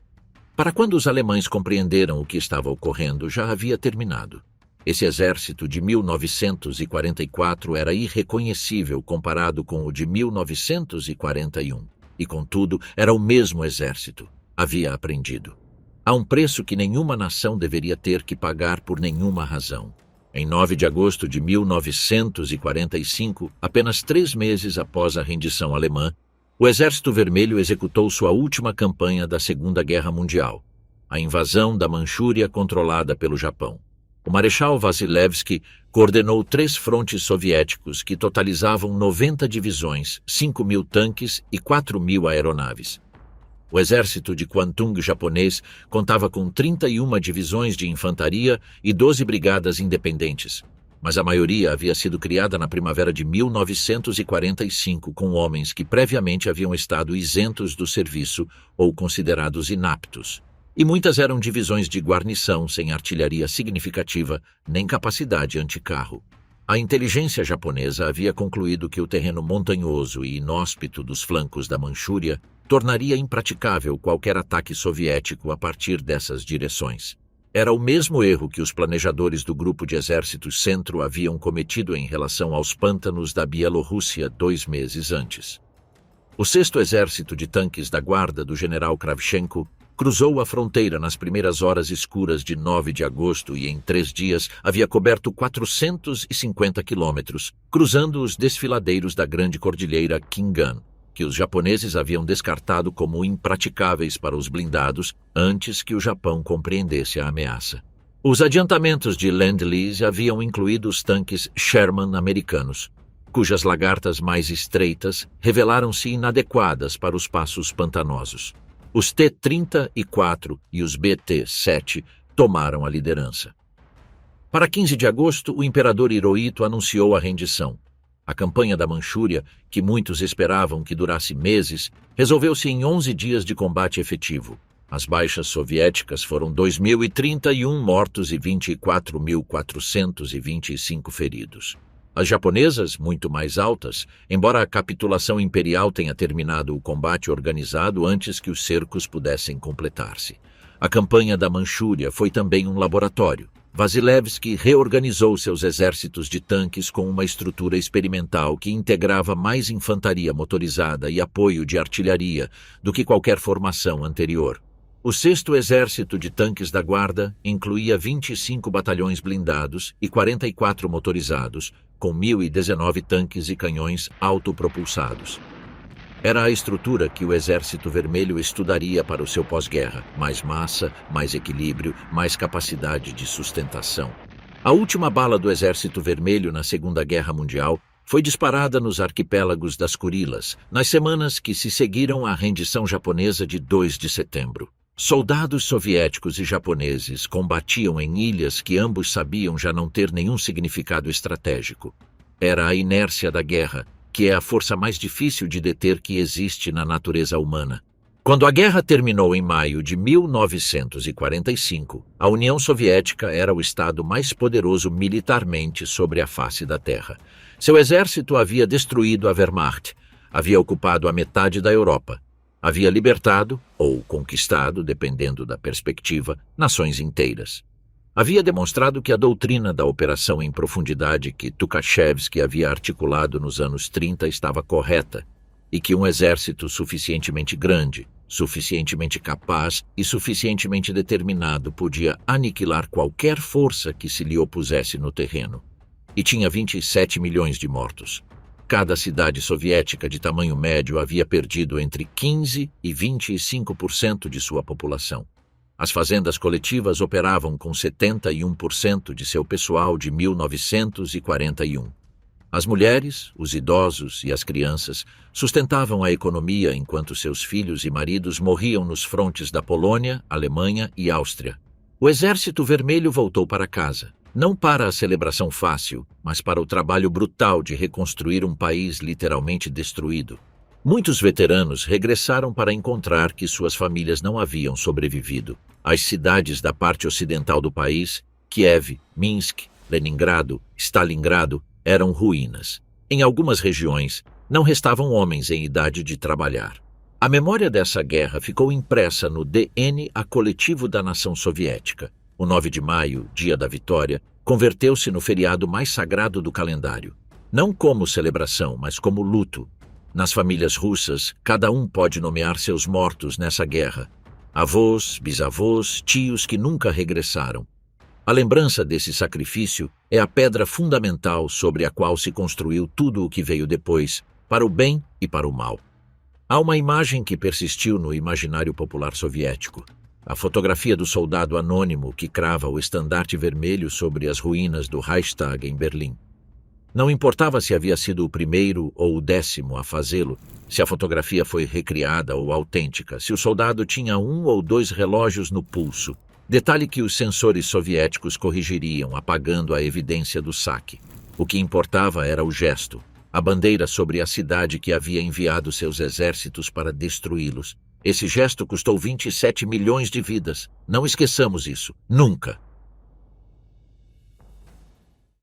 Para quando os alemães compreenderam o que estava ocorrendo, já havia terminado. Esse exército de 1944 era irreconhecível comparado com o de 1941. E, contudo, era o mesmo exército. Havia aprendido. Há um preço que nenhuma nação deveria ter que pagar por nenhuma razão. Em 9 de agosto de 1945, apenas 3 meses após a rendição alemã, o Exército Vermelho executou sua última campanha da Segunda Guerra Mundial, a invasão da Manchúria controlada pelo Japão. O Marechal Vasilevsky coordenou 3 frontes soviéticos que totalizavam 90 divisões, 5.000 tanques e 4.000 aeronaves. O exército de Kwantung japonês contava com 31 divisões de infantaria e 12 brigadas independentes, mas a maioria havia sido criada na primavera de 1945 com homens que previamente haviam estado isentos do serviço ou considerados inaptos. E muitas eram divisões de guarnição sem artilharia significativa nem capacidade anticarro. A inteligência japonesa havia concluído que o terreno montanhoso e inóspito dos flancos da Manchúria tornaria impraticável qualquer ataque soviético a partir dessas direções. Era o mesmo erro que os planejadores do Grupo de Exércitos Centro haviam cometido em relação aos pântanos da Bielorrússia 2 meses antes. O 6º Exército de Tanques da Guarda do general Kravchenko cruzou a fronteira nas primeiras horas escuras de 9 de agosto e em 3 dias havia coberto 450 quilômetros, cruzando os desfiladeiros da grande cordilheira Khingan. que os japoneses haviam descartado como impraticáveis para os blindados antes que o Japão compreendesse a ameaça. Os adiantamentos de Lend-Lease haviam incluído os tanques Sherman americanos, cujas lagartas mais estreitas revelaram-se inadequadas para os passos pantanosos. Os T-34 e os BT-7 tomaram a liderança. Para 15 de agosto, o imperador Hirohito anunciou a rendição. A campanha da Manchúria, que muitos esperavam que durasse meses, resolveu-se em 11 dias de combate efetivo. As baixas soviéticas foram 2.031 mortos e 24.425 feridos. As japonesas, muito mais altas, embora a capitulação imperial tenha terminado o combate organizado antes que os cercos pudessem completar-se. A campanha da Manchúria foi também um laboratório. Vasilevsky reorganizou seus exércitos de tanques com uma estrutura experimental que integrava mais infantaria motorizada e apoio de artilharia do que qualquer formação anterior. O 6º Exército de Tanques da Guarda incluía 25 batalhões blindados e 44 motorizados, com 1.019 tanques e canhões autopropulsados. Era a estrutura que o Exército Vermelho estudaria para o seu pós-guerra: mais massa, mais equilíbrio, mais capacidade de sustentação. A última bala do Exército Vermelho na Segunda Guerra Mundial foi disparada nos arquipélagos das Kurilas, nas semanas que se seguiram à rendição japonesa de 2 de setembro. Soldados soviéticos e japoneses combatiam em ilhas que ambos sabiam já não ter nenhum significado estratégico. Era a inércia da guerra, que é a força mais difícil de deter que existe na natureza humana. Quando a guerra terminou em maio de 1945, a União Soviética era o estado mais poderoso militarmente sobre a face da Terra. Seu exército havia destruído a Wehrmacht, havia ocupado a metade da Europa, havia libertado, ou conquistado, dependendo da perspectiva, nações inteiras. Havia demonstrado que a doutrina da operação em profundidade que Tukhachevsky havia articulado nos anos 30 estava correta e que um exército suficientemente grande, suficientemente capaz e suficientemente determinado podia aniquilar qualquer força que se lhe opusesse no terreno. E tinha 27 milhões de mortos. Cada cidade soviética de tamanho médio havia perdido entre 15% e 25% de sua população. As fazendas coletivas operavam com 71% de seu pessoal de 1941. As mulheres, os idosos e as crianças sustentavam a economia enquanto seus filhos e maridos morriam nos frontes da Polônia, Alemanha e Áustria. O Exército Vermelho voltou para casa, não para a celebração fácil, mas para o trabalho brutal de reconstruir um país literalmente destruído. Muitos veteranos regressaram para encontrar que suas famílias não haviam sobrevivido. As cidades da parte ocidental do país, Kiev, Minsk, Leningrado, Stalingrado, eram ruínas. Em algumas regiões, não restavam homens em idade de trabalhar. A memória dessa guerra ficou impressa no DNA coletivo da nação soviética. O 9 de maio, dia da vitória, converteu-se no feriado mais sagrado do calendário. Não como celebração, mas como luto. Nas famílias russas, cada um pode nomear seus mortos nessa guerra. Avós, bisavós, tios que nunca regressaram. A lembrança desse sacrifício é a pedra fundamental sobre a qual se construiu tudo o que veio depois, para o bem e para o mal. Há uma imagem que persistiu no imaginário popular soviético. A fotografia do soldado anônimo que crava o estandarte vermelho sobre as ruínas do Reichstag em Berlim. Não importava se havia sido o primeiro ou o 10º a fazê-lo, se a fotografia foi recriada ou autêntica, se o soldado tinha 1 ou 2 relógios no pulso. Detalhe que os sensores soviéticos corrigiriam, apagando a evidência do saque. O que importava era o gesto, a bandeira sobre a cidade que havia enviado seus exércitos para destruí-los. Esse gesto custou 27 milhões de vidas. Não esqueçamos isso. Nunca.